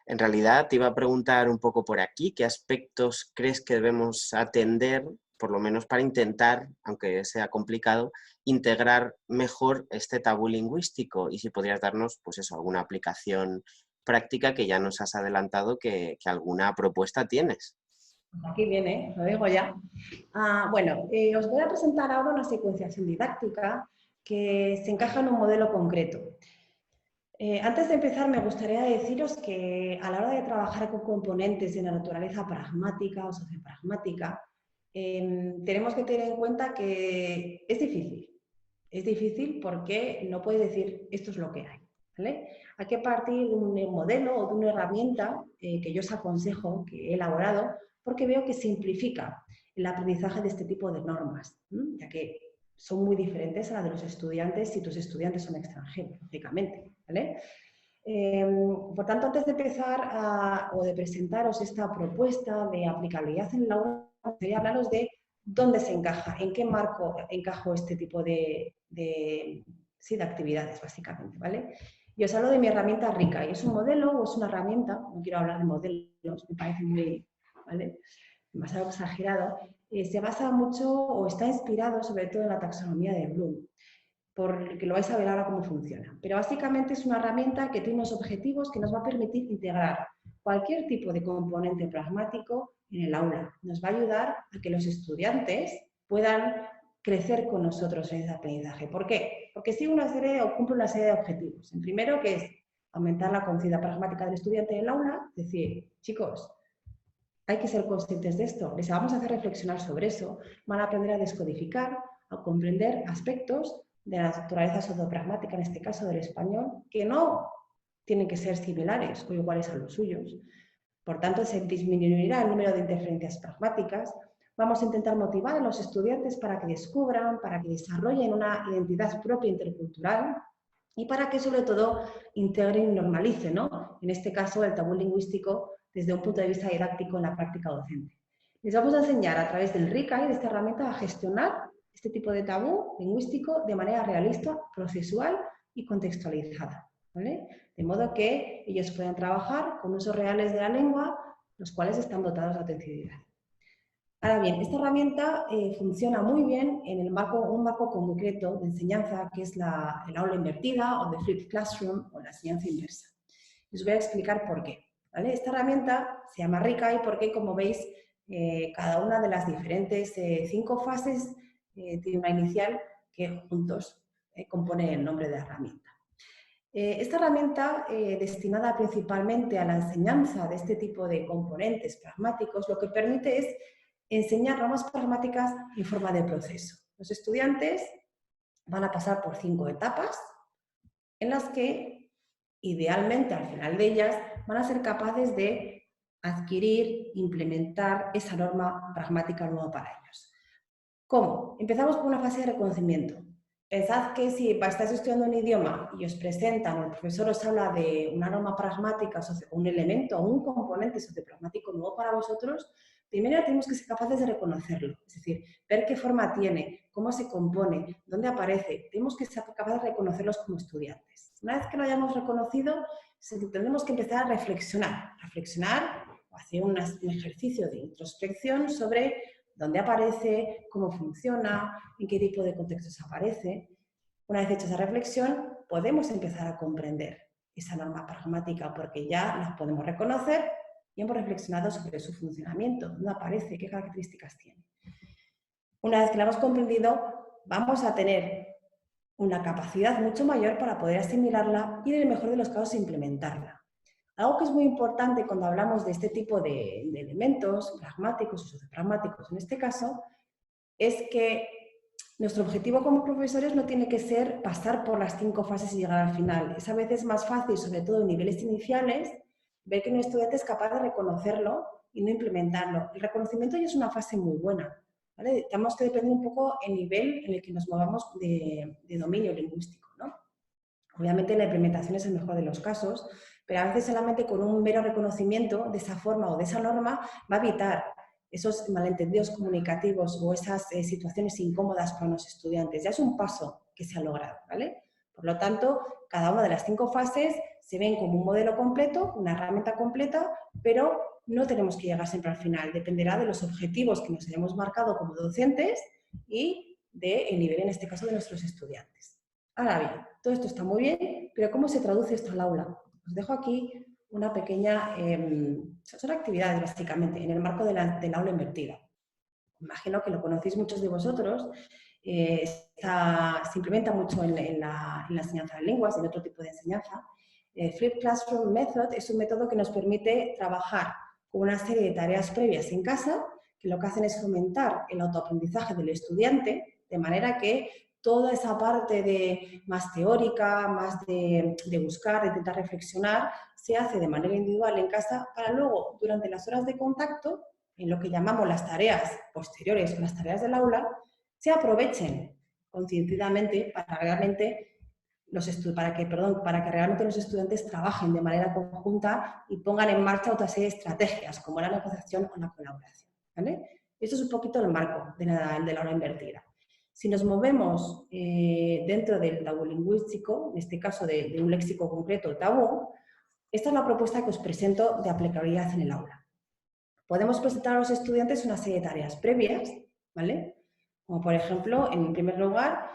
[SPEAKER 1] En realidad te iba a preguntar un poco por aquí, ¿qué aspectos crees que debemos atender, por lo menos para intentar, aunque sea complicado, integrar mejor este tabú lingüístico? Y si podrías darnos, pues eso, alguna aplicación práctica, que ya nos has adelantado que alguna propuesta tienes.
[SPEAKER 2] Aquí viene, lo digo ya. Bueno, os voy a presentar ahora una secuenciación didáctica que se encaja en un modelo concreto. Antes de empezar, me gustaría deciros que a la hora de trabajar con componentes de la naturaleza pragmática o sociopragmática, tenemos que tener en cuenta que es difícil. Es difícil porque no puedes decir esto es lo que hay, ¿vale? Hay que partir de un modelo o de una herramienta que yo os aconsejo, que he elaborado, porque veo que simplifica el aprendizaje de este tipo de normas, ya que son muy diferentes a las de los estudiantes si tus estudiantes son extranjeros, lógicamente, ¿vale? Por tanto, antes de empezar o de presentaros esta propuesta de aplicabilidad en el aula, me gustaría hablaros de dónde se encaja, en qué marco encajo este tipo de actividades, básicamente, ¿vale? Y os hablo de mi herramienta Rica, y es un modelo o es una herramienta, no quiero hablar de modelos, me parece muy, ¿vale?, demasiado exagerado, se basa mucho o está inspirado sobre todo en la taxonomía de Bloom, porque lo vais a ver ahora cómo funciona. Pero básicamente es una herramienta que tiene unos objetivos que nos va a permitir integrar cualquier tipo de componente pragmático en el aula. Nos va a ayudar a que los estudiantes puedan crecer con nosotros en ese aprendizaje. ¿Por qué? Porque sigue una serie o cumple una serie de objetivos. El primero, que es aumentar la conciencia pragmática del estudiante en el aula, es decir, chicos, hay que ser conscientes de esto. Les vamos a hacer reflexionar sobre eso. Van a aprender a descodificar, a comprender aspectos de la naturaleza sociopragmática, en este caso del español, que no tienen que ser similares o iguales a los suyos. Por tanto, se disminuirá el número de interferencias pragmáticas. Vamos a intentar motivar a los estudiantes para que descubran, para que desarrollen una identidad propia intercultural y para que, sobre todo, integren y normalicen, ¿no?, en este caso, el tabú lingüístico desde un punto de vista didáctico en la práctica docente. Les vamos a enseñar a través del RICA y de esta herramienta a gestionar este tipo de tabú lingüístico de manera realista, procesual y contextualizada, ¿vale? De modo que ellos puedan trabajar con usos reales de la lengua, los cuales están dotados de autenticidad. Ahora bien, esta herramienta funciona muy bien en un marco concreto de enseñanza, que es el aula invertida o de flipped classroom o la enseñanza inversa. Les voy a explicar por qué, ¿vale? Esta herramienta se llama RICAI porque, como veis, cada una de las diferentes 5 fases tiene una inicial que juntos componen el nombre de la herramienta. Esta herramienta, destinada principalmente a la enseñanza de este tipo de componentes pragmáticos, lo que permite es enseñar normas pragmáticas en forma de proceso. Los estudiantes van a pasar por 5 etapas en las que, idealmente, al final de ellas, van a ser capaces de adquirir, implementar esa norma pragmática nueva para ellos. ¿Cómo? Empezamos por una fase de reconocimiento. Pensad que si estáis estudiando un idioma y os presentan, o el profesor os habla de una norma pragmática, un elemento o un componente sociopragmático nuevo para vosotros, primero tenemos que ser capaces de reconocerlo, es decir, ver qué forma tiene, cómo se compone, dónde aparece. Tenemos que ser capaces de reconocerlos como estudiantes. Una vez que lo hayamos reconocido, tendremos que empezar a reflexionar o hacer un ejercicio de introspección sobre dónde aparece, cómo funciona, en qué tipo de contextos aparece. Una vez hecha esa reflexión, podemos empezar a comprender esa norma pragmática porque ya la podemos reconocer y hemos reflexionado sobre su funcionamiento, dónde aparece, qué características tiene. Una vez que la hemos comprendido, vamos a tener una capacidad mucho mayor para poder asimilarla y, en el mejor de los casos, implementarla. Algo que es muy importante cuando hablamos de este tipo de elementos pragmáticos o sociopragmáticos, en este caso, es que nuestro objetivo como profesores no tiene que ser pasar por las 5 fases y llegar al final. Es a veces más fácil, sobre todo en niveles iniciales, ver que un estudiante es capaz de reconocerlo y no implementarlo. El reconocimiento ya es una fase muy buena, ¿vale? Tenemos que depender un poco el nivel en el que nos movamos de dominio lingüístico, ¿no? Obviamente la implementación es el mejor de los casos, pero a veces solamente con un mero reconocimiento de esa forma o de esa norma va a evitar esos malentendidos comunicativos o esas situaciones incómodas para los estudiantes. Ya es un paso que se ha logrado, ¿vale? Por lo tanto, cada una de las 5 fases se ven como un modelo completo, una herramienta completa, pero no tenemos que llegar siempre al final. Dependerá de los objetivos que nos hayamos marcado como docentes y del nivel, en este caso, de nuestros estudiantes. Ahora bien, todo esto está muy bien, pero ¿cómo se traduce esto al aula? Os dejo aquí una pequeña... son actividades, básicamente, en el marco del aula invertida. Imagino que lo conocéis muchos de vosotros. Se implementa mucho en la enseñanza de lenguas y en otro tipo de enseñanza. Flipped Classroom Method es un método que nos permite trabajar con una serie de tareas previas en casa, que lo que hacen es fomentar el autoaprendizaje del estudiante, de manera que toda esa parte más teórica, más de buscar, de intentar reflexionar, se hace de manera individual en casa para luego, durante las horas de contacto, en lo que llamamos las tareas posteriores o las tareas del aula, se aprovechen concienzudamente para que realmente los estudiantes trabajen de manera conjunta y pongan en marcha otra serie de estrategias, como la negociación o la colaboración, ¿vale? Esto es un poquito el marco de la aula invertida. Si nos movemos dentro del tabú lingüístico, en este caso de un léxico concreto, tabú, esta es la propuesta que os presento de aplicabilidad en el aula. Podemos presentar a los estudiantes una serie de tareas previas, ¿vale? Como por ejemplo, en primer lugar,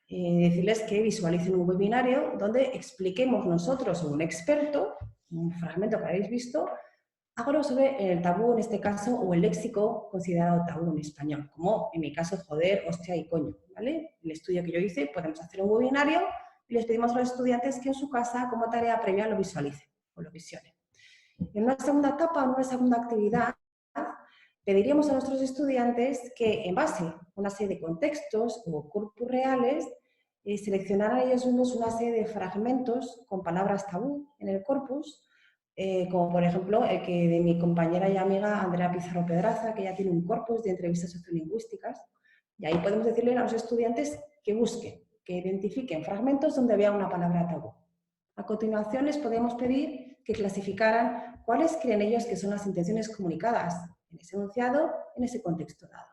[SPEAKER 2] decirles que visualicen un webinario donde expliquemos nosotros o un experto, un fragmento que habéis visto, algo sobre el tabú en este caso o el léxico considerado tabú en español, como en mi caso joder, hostia y coño, ¿vale? El estudio que yo hice, podemos hacer un webinario y les pedimos a los estudiantes que en su casa como tarea previa lo visualicen o lo visionen. En una segunda etapa, en una segunda actividad, pediríamos a nuestros estudiantes que, en base a una serie de contextos o corpus reales, seleccionaran ellos mismos una serie de fragmentos con palabras tabú en el corpus, como por ejemplo el que de mi compañera y amiga Andrea Pizarro Pedraza, que ya tiene un corpus de entrevistas sociolingüísticas, y ahí podemos decirle a los estudiantes que busquen, que identifiquen fragmentos donde vea una palabra tabú. A continuación les podemos pedir que clasificaran cuáles creen ellos que son las intenciones comunicadas en ese enunciado, en ese contexto dado.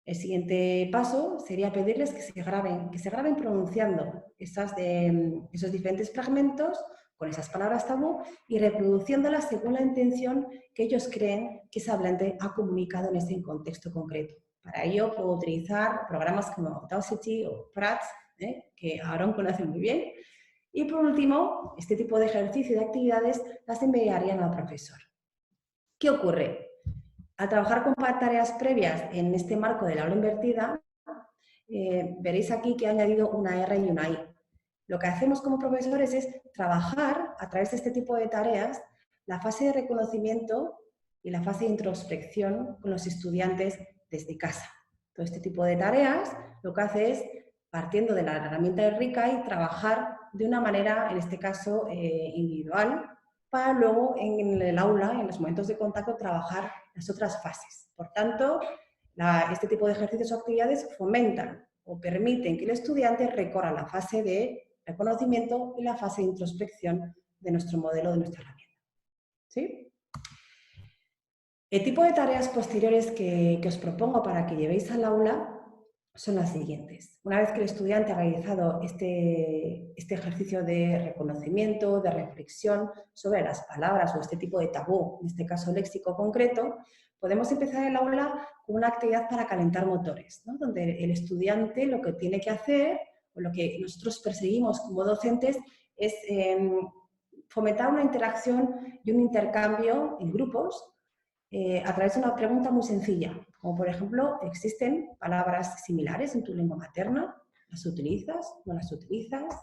[SPEAKER 2] El siguiente paso sería pedirles que se graben pronunciando esos diferentes fragmentos con esas palabras tabú y reproduciéndolas según la intención que ellos creen que ese hablante ha comunicado en ese contexto concreto. Para ello puedo utilizar programas como Audacity o Prats, que Aaron conoce muy bien. Y por último, este tipo de ejercicio y de actividades las enviarían al profesor. ¿Qué ocurre? Al trabajar con tareas previas en este marco del aula invertida, veréis aquí que he añadido una R y una I. Lo que hacemos como profesores es trabajar a través de este tipo de tareas la fase de reconocimiento y la fase de introspección con los estudiantes desde casa. Todo este tipo de tareas lo que hace es, partiendo de la herramienta de RICAI, trabajar de una manera, en este caso, individual, para luego en el aula, en los momentos de contacto, trabajar las otras fases. Por tanto, este tipo de ejercicios o actividades fomentan o permiten que el estudiante recorra la fase de reconocimiento y la fase de introspección de nuestro modelo, de nuestra herramienta. ¿Sí? El tipo de tareas posteriores que os propongo para que llevéis al aula son las siguientes. Una vez que el estudiante ha realizado este ejercicio de reconocimiento, de reflexión sobre las palabras o este tipo de tabú, en este caso léxico concreto, podemos empezar el aula con una actividad para calentar motores, ¿no? Donde el estudiante lo que tiene que hacer, o lo que nosotros perseguimos como docentes, es fomentar una interacción y un intercambio en grupos a través de una pregunta muy sencilla, como por ejemplo, ¿existen palabras similares en tu lengua materna? ¿Las utilizas? ¿No las utilizas?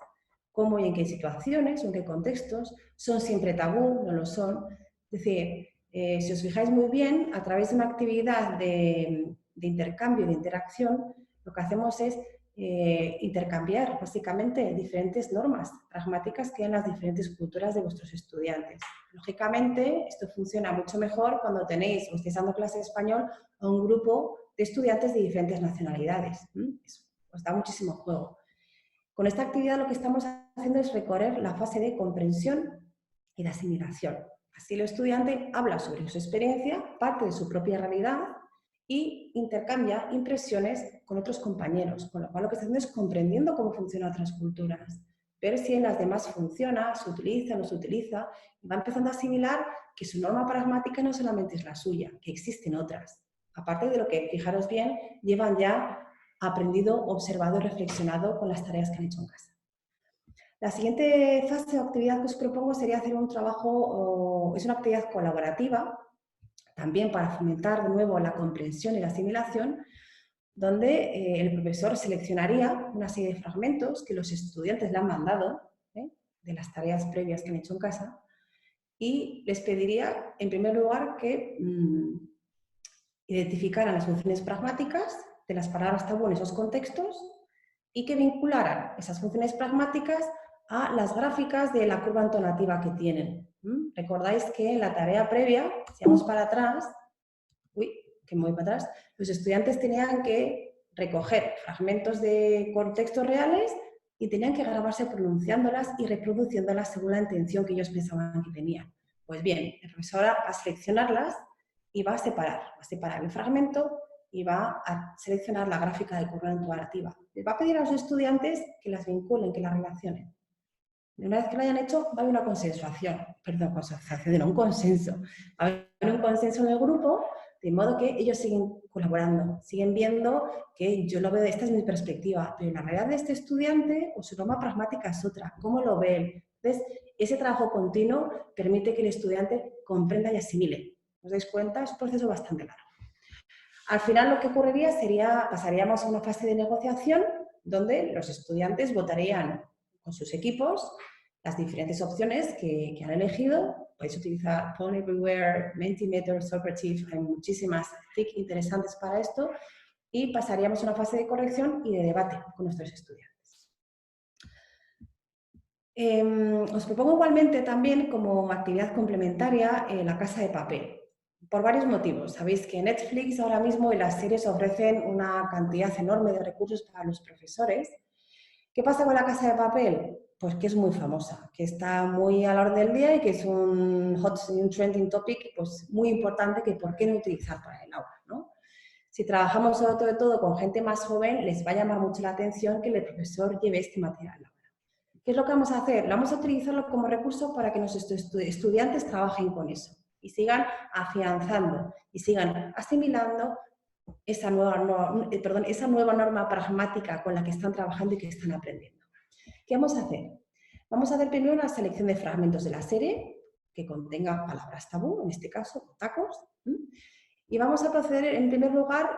[SPEAKER 2] ¿Cómo y en qué situaciones o en qué contextos? ¿Son siempre tabú? ¿No lo son? Es decir, si os fijáis muy bien, a través de una actividad de intercambio y de interacción, lo que hacemos es intercambiar básicamente diferentes normas pragmáticas que hay en las diferentes culturas de vuestros estudiantes. Lógicamente, esto funciona mucho mejor cuando tenéis o estáis dando clase de español a un grupo de estudiantes de diferentes nacionalidades. Eso os da muchísimo juego. Con esta actividad lo que estamos haciendo es recorrer la fase de comprensión y de asimilación. Así el estudiante habla sobre su experiencia, parte de su propia realidad y intercambia impresiones con otros compañeros, con lo cual lo que está haciendo es comprendiendo cómo funcionan otras culturas, ver si en las demás funciona, se utiliza, no se utiliza, y va empezando a asimilar que su norma pragmática no solamente es la suya, que existen otras. Aparte de lo que, fijaros bien, llevan ya aprendido, observado y reflexionado con las tareas que han hecho en casa. La siguiente fase o actividad que os propongo sería hacer un trabajo, es una actividad colaborativa, también para fomentar de nuevo la comprensión y la asimilación, donde el profesor seleccionaría una serie de fragmentos que los estudiantes le han mandado, de las tareas previas que han hecho en casa, y les pediría, en primer lugar, que identificaran las funciones pragmáticas de las palabras tabú en esos contextos y que vincularan esas funciones pragmáticas a las gráficas de la curva entonativa que tienen. Recordáis que en la tarea previa, si vamos para atrás, que me voy para atrás, los estudiantes tenían que recoger fragmentos de contextos reales y tenían que grabarse pronunciándolas y reproduciéndolas según la intención que ellos pensaban que tenían. Pues bien, el profesor va a seleccionarlas y va a separar el fragmento y va a seleccionar la gráfica de curva entonativa. Les va a pedir a los estudiantes que las vinculen, que las relacionen. Una vez que lo hayan hecho, va a haber una consensuación, perdón, consensuación, no, un consenso. Va a haber un consenso en el grupo, de modo que ellos siguen colaborando, siguen viendo que yo lo veo, esta es mi perspectiva, pero la realidad de este estudiante o su norma pragmática es otra, ¿cómo lo ven? Entonces, ese trabajo continuo permite que el estudiante comprenda y asimile. ¿Os dais cuenta? Es un proceso bastante largo. Al final lo que ocurriría sería, pasaríamos a una fase de negociación donde los estudiantes votarían con sus equipos las diferentes opciones que han elegido. Podéis utilizar Phone Everywhere, Mentimeter, Socrative, hay muchísimas TIC interesantes para esto, y pasaríamos a una fase de corrección y de debate con nuestros estudiantes. Os propongo igualmente también como actividad complementaria la casa de papel. Por varios motivos. Sabéis que Netflix ahora mismo y las series ofrecen una cantidad enorme de recursos para los profesores. ¿Qué pasa con la casa de papel? Pues que es muy famosa, que está muy a la orden del día y que es un trending topic pues muy importante que por qué no utilizar para el aula, ¿no? Si trabajamos sobre todo con gente más joven, les va a llamar mucho la atención que el profesor lleve este material al aula. ¿Qué es lo que vamos a hacer? Vamos a utilizarlo como recurso para que nuestros estudiantes trabajen con eso y sigan afianzando y sigan asimilando esa nueva norma pragmática con la que están trabajando y que están aprendiendo. ¿Qué vamos a hacer? Vamos a hacer primero una selección de fragmentos de la serie que contenga palabras tabú, en este caso, tacos, y vamos a proceder en primer lugar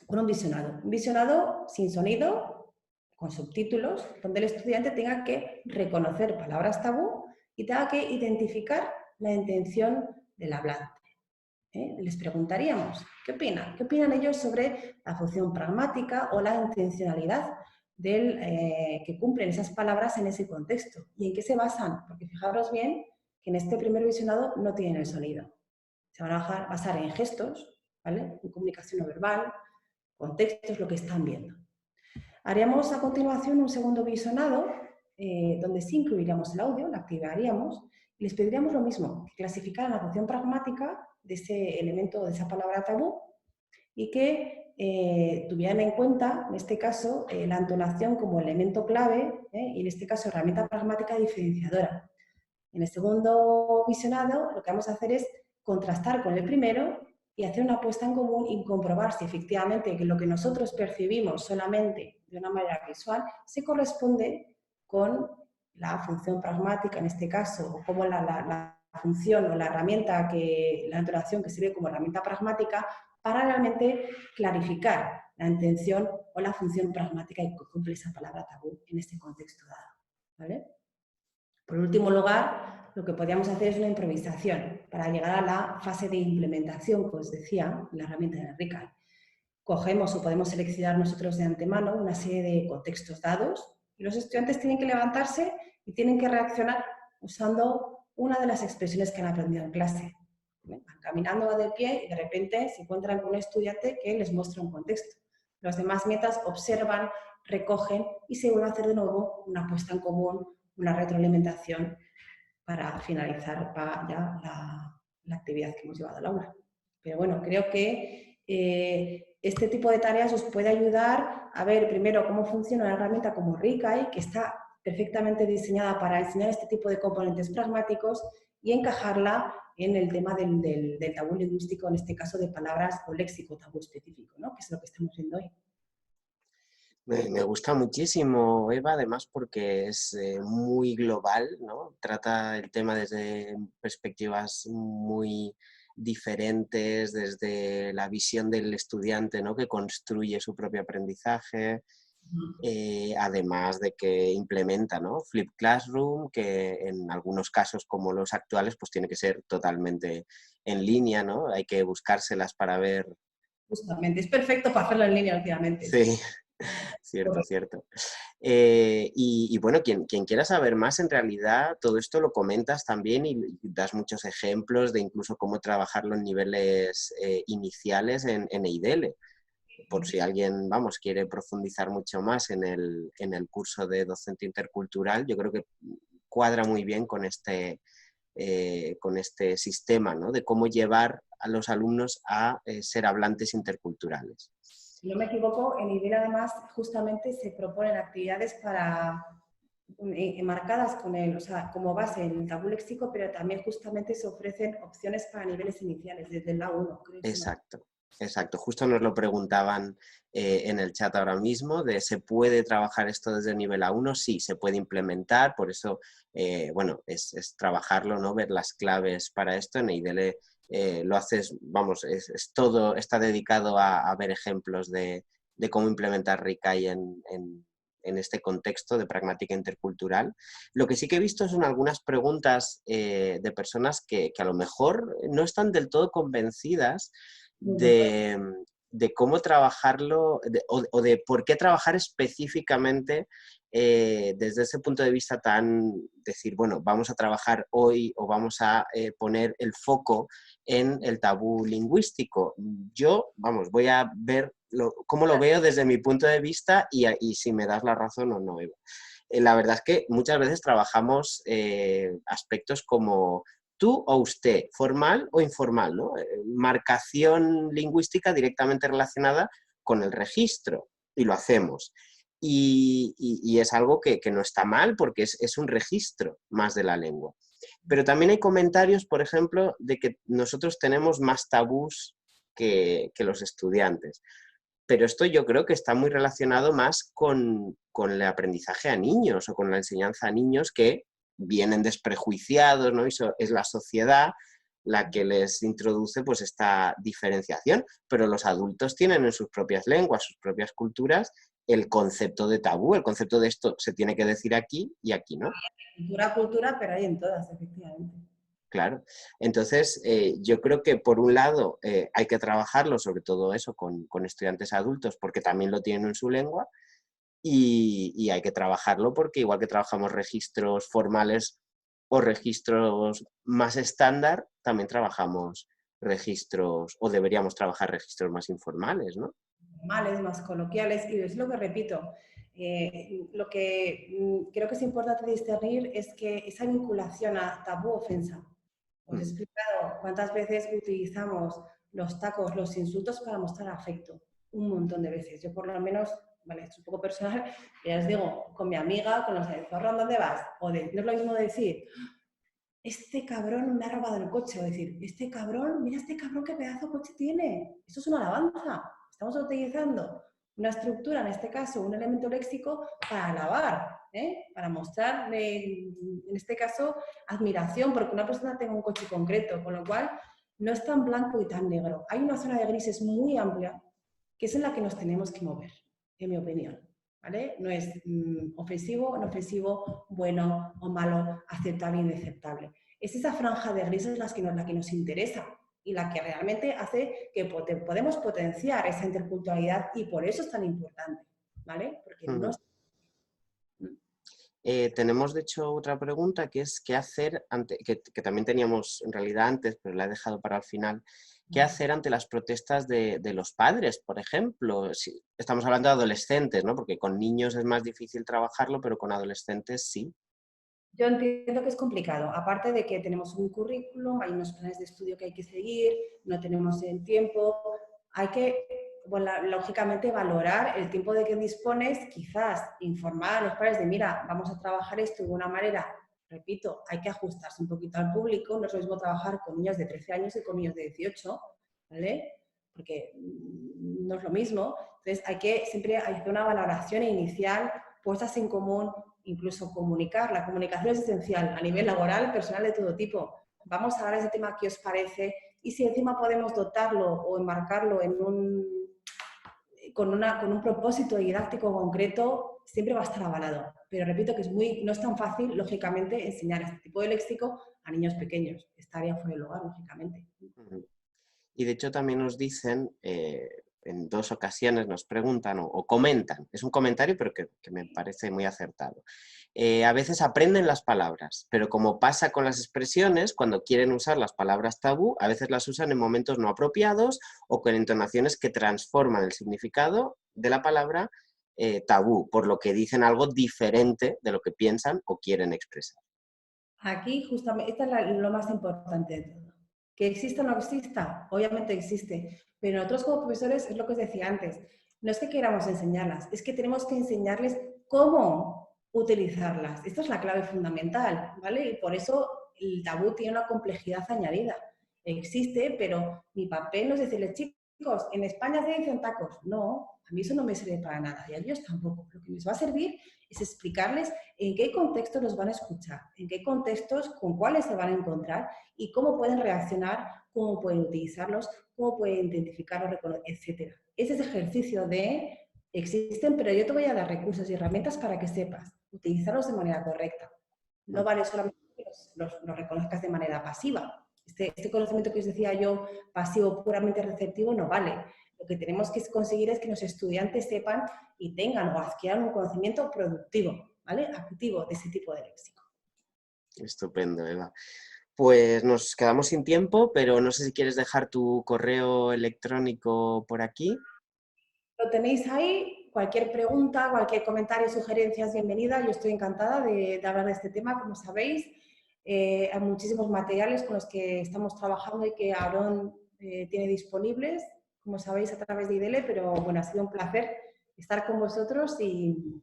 [SPEAKER 2] con un visionado sin sonido, con subtítulos, donde el estudiante tenga que reconocer palabras tabú y tenga que identificar la intención del hablante. Les preguntaríamos, ¿qué opinan? ¿Qué opinan ellos sobre la función pragmática o la intencionalidad que cumplen esas palabras en ese contexto? ¿Y en qué se basan? Porque fijaros bien que en este primer visionado no tienen el sonido. Se van a basar en gestos, ¿vale? En comunicación no verbal, contextos, lo que están viendo. Haríamos a continuación un segundo visionado donde sí incluiríamos el audio, lo activaríamos y les pediríamos lo mismo, que clasificaran la función pragmática de ese elemento, de esa palabra tabú y que tuvieran en cuenta, en este caso, la entonación como elemento clave y en este caso herramienta pragmática diferenciadora. En el segundo visionado lo que vamos a hacer es contrastar con el primero y hacer una apuesta en común y comprobar si efectivamente que lo que nosotros percibimos solamente de una manera visual se corresponde con la función pragmática en este caso, o como la función o la herramienta, la entonación que sirve como herramienta pragmática para realmente clarificar la intención o la función pragmática que cumple esa palabra tabú en este contexto dado, ¿vale? Por último lugar, lo que podríamos hacer es una improvisación para llegar a la fase de implementación que os decía, la herramienta de Ricard. cogemos o podemos seleccionar nosotros de antemano una serie de contextos dados y los estudiantes tienen que levantarse y tienen que reaccionar usando una de las expresiones que han aprendido en clase. Van caminando de pie y de repente se encuentran con un estudiante que les muestra un contexto. Los demás mientras observan, recogen y se vuelve a hacer de nuevo una puesta en común, una retroalimentación para finalizar ya la actividad que hemos llevado al aula. Pero bueno, creo que este tipo de tareas os puede ayudar a ver primero cómo funciona una herramienta como Rikai, que está perfectamente diseñada para enseñar este tipo de componentes pragmáticos y encajarla en el tema del tabú lingüístico, en este caso de palabras o léxico tabú específico, ¿no? Que es lo que estamos viendo hoy.
[SPEAKER 1] Me gusta muchísimo, Eva, además porque es muy global, ¿no? Trata el tema desde perspectivas muy diferentes, desde la visión del estudiante, ¿no? Que construye su propio aprendizaje, además de que implementa, ¿no? Flip Classroom, que en algunos casos como los actuales, pues tiene que ser totalmente en línea, ¿no? Hay que buscárselas para ver.
[SPEAKER 2] Justamente, es perfecto para hacerlo en línea últimamente.
[SPEAKER 1] Sí. Cierto, cierto. Y bueno, quien quiera saber más, en realidad todo esto lo comentas también y das muchos ejemplos de incluso cómo trabajarlo en niveles iniciales en EIDL. Por si alguien, vamos, quiere profundizar mucho más en el curso de docente intercultural, yo creo que cuadra muy bien con este sistema, ¿no? De cómo llevar a los alumnos a ser hablantes interculturales.
[SPEAKER 2] Si no me equivoco, en IDEL además justamente se proponen actividades marcadas con o sea, como base en el tabú léxico, pero también justamente se ofrecen opciones para niveles iniciales, desde el A1, creo.
[SPEAKER 1] Exacto, exacto. Justo nos lo preguntaban en el chat ahora mismo, de ¿se puede trabajar esto desde el nivel A1? Sí, se puede implementar, por eso, bueno, es trabajarlo, ¿no? Ver las claves para esto. En EIDL lo haces, vamos, es todo, está dedicado a ver ejemplos de cómo implementar Rikai en este contexto de pragmática intercultural. Lo que sí que he visto son algunas preguntas de personas que a lo mejor no están del todo convencidas de cómo trabajarlo o de por qué trabajar específicamente desde ese punto de vista tan, decir, bueno, vamos a trabajar hoy o vamos a poner el foco en el tabú lingüístico. Yo, vamos, voy a ver cómo lo veo desde mi punto de vista y si me das la razón o no, Eva. La verdad es que muchas veces trabajamos aspectos como tú o usted, formal o informal, ¿no? Marcación lingüística directamente relacionada con el registro, y lo hacemos. Y es algo que no está mal porque es un registro más de la lengua. Pero también hay comentarios, por ejemplo, de que nosotros tenemos más tabús que los estudiantes. Pero esto yo creo que está muy relacionado más con el aprendizaje a niños o con la enseñanza a niños que vienen desprejuiciados, ¿no? Y es la sociedad la que les introduce pues esta diferenciación, pero los adultos tienen en sus propias lenguas, sus propias culturas, el concepto de tabú, el concepto de esto se tiene que decir aquí y aquí, ¿no?
[SPEAKER 2] Cultura, pero hay en todas, efectivamente.
[SPEAKER 1] Claro. Entonces, yo creo que por un lado hay que trabajarlo, sobre todo eso, con estudiantes adultos, porque también lo tienen en su lengua, y hay que trabajarlo porque igual que trabajamos registros formales o registros más estándar, también trabajamos registros, o deberíamos trabajar registros más informales, ¿no?
[SPEAKER 2] Formales, más coloquiales, y es lo que repito. Lo que creo que es importante discernir es que esa vinculación a tabú-ofensa. Os he explicado cuántas veces utilizamos los tacos, los insultos para mostrar afecto. Un montón de veces. Yo por lo menos, vale, esto es un poco personal, pero os digo, con mi amiga, con los del zorro, ¿dónde vas? O no es lo mismo decir, este cabrón me ha robado el coche, o decir, este cabrón, mira este cabrón qué pedazo de coche tiene. Eso es una alabanza. Estamos utilizando una estructura, en este caso un elemento léxico, para alabar, para mostrar, en este caso, admiración, porque una persona tenga un coche concreto, con lo cual no es tan blanco y tan negro. Hay una zona de grises muy amplia que es en la que nos tenemos que mover, en mi opinión. ¿Vale? No es ofensivo, no ofensivo, bueno o malo, aceptable, inaceptable. Es esa franja de grises la que nos interesa y la que realmente hace que podemos potenciar esa interculturalidad y por eso es tan importante, ¿vale? Porque no es...
[SPEAKER 1] Tenemos, de hecho, otra pregunta que es ¿qué hacer ante, que también teníamos en realidad antes, pero la he dejado para el final? ¿Qué hacer ante las protestas de los padres, por ejemplo? Si, estamos hablando de adolescentes, ¿no? Porque con niños es más difícil trabajarlo, pero con adolescentes sí.
[SPEAKER 2] Yo entiendo que es complicado, aparte de que tenemos un currículum, hay unos planes de estudio que hay que seguir, no tenemos el tiempo, hay que, bueno, lógicamente, valorar el tiempo de que dispones, quizás informar a los padres de, mira, vamos a trabajar esto de una manera, repito, hay que ajustarse un poquito al público, no es lo mismo trabajar con niños de 13 años que con niños de 18, ¿vale? Porque no es lo mismo, entonces siempre hay que hacer una valoración inicial, puestas en común, incluso comunicar. La comunicación es esencial a nivel laboral, personal, de todo tipo. Vamos a hablar de ese tema, ¿qué os parece? Y si encima podemos dotarlo o enmarcarlo en con un propósito didáctico concreto, siempre va a estar avalado. Pero repito que no es tan fácil, lógicamente, enseñar este tipo de léxico a niños pequeños. Estaría fuera de lugar, lógicamente.
[SPEAKER 1] Y de hecho también nos dicen, en 2 ocasiones nos preguntan o comentan, es un comentario pero que me parece muy acertado. A veces aprenden las palabras, pero como pasa con las expresiones, cuando quieren usar las palabras tabú, a veces las usan en momentos no apropiados o con entonaciones que transforman el significado de la palabra tabú, por lo que dicen algo diferente de lo que piensan o quieren expresar.
[SPEAKER 2] Aquí, justamente, esto es lo más importante de todo. Que exista o no exista, obviamente existe, pero nosotros como profesores, es lo que os decía antes, no es que queramos enseñarlas, es que tenemos que enseñarles cómo utilizarlas. Esta es la clave fundamental, ¿vale? Y por eso el tabú tiene una complejidad añadida. Existe, pero mi papel no es decirles, chicos, en España se dicen tacos. No, a mí eso no me sirve para nada y a ellos tampoco. Lo que les va a servir es explicarles en qué contextos los van a escuchar, en qué contextos, con cuáles se van a encontrar y cómo pueden reaccionar, cómo pueden utilizarlos, cómo pueden identificarlos, etc. Ese es ejercicio de existen, pero yo te voy a dar recursos y herramientas para que sepas utilizarlos de manera correcta. No vale solamente que los reconozcas de manera pasiva. Este conocimiento que os decía yo, pasivo, puramente receptivo, no vale. Lo que tenemos que conseguir es que los estudiantes sepan y tengan o adquieran un conocimiento productivo, ¿vale? Activo de ese tipo de léxico.
[SPEAKER 1] Estupendo, Eva. Pues nos quedamos sin tiempo, pero no sé si quieres dejar tu correo electrónico por aquí.
[SPEAKER 2] Lo tenéis ahí, cualquier pregunta, cualquier comentario, sugerencias, bienvenida. Yo estoy encantada de hablar de este tema, como sabéis. Hay muchísimos materiales con los que estamos trabajando y que Aarón tiene disponibles, como sabéis, a través de IDELE, pero bueno, ha sido un placer estar con vosotros y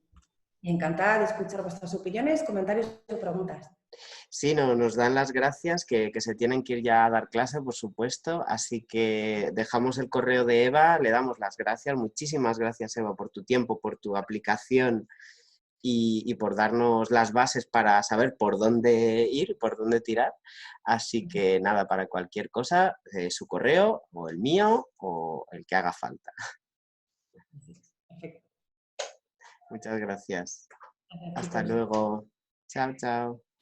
[SPEAKER 2] encantada de escuchar vuestras opiniones, comentarios o preguntas.
[SPEAKER 1] Sí, nos dan las gracias, que se tienen que ir ya a dar clase, por supuesto, así que dejamos el correo de Eva, le damos las gracias. Muchísimas gracias, Eva, por tu tiempo, por tu aplicación y por darnos las bases para saber por dónde ir, por dónde tirar. Así que nada, para cualquier cosa, su correo o el mío o el que haga falta.
[SPEAKER 2] Perfecto.
[SPEAKER 1] Muchas gracias.
[SPEAKER 2] Gracias,
[SPEAKER 1] Hasta
[SPEAKER 2] chicos.
[SPEAKER 1] luego. Chao, chao.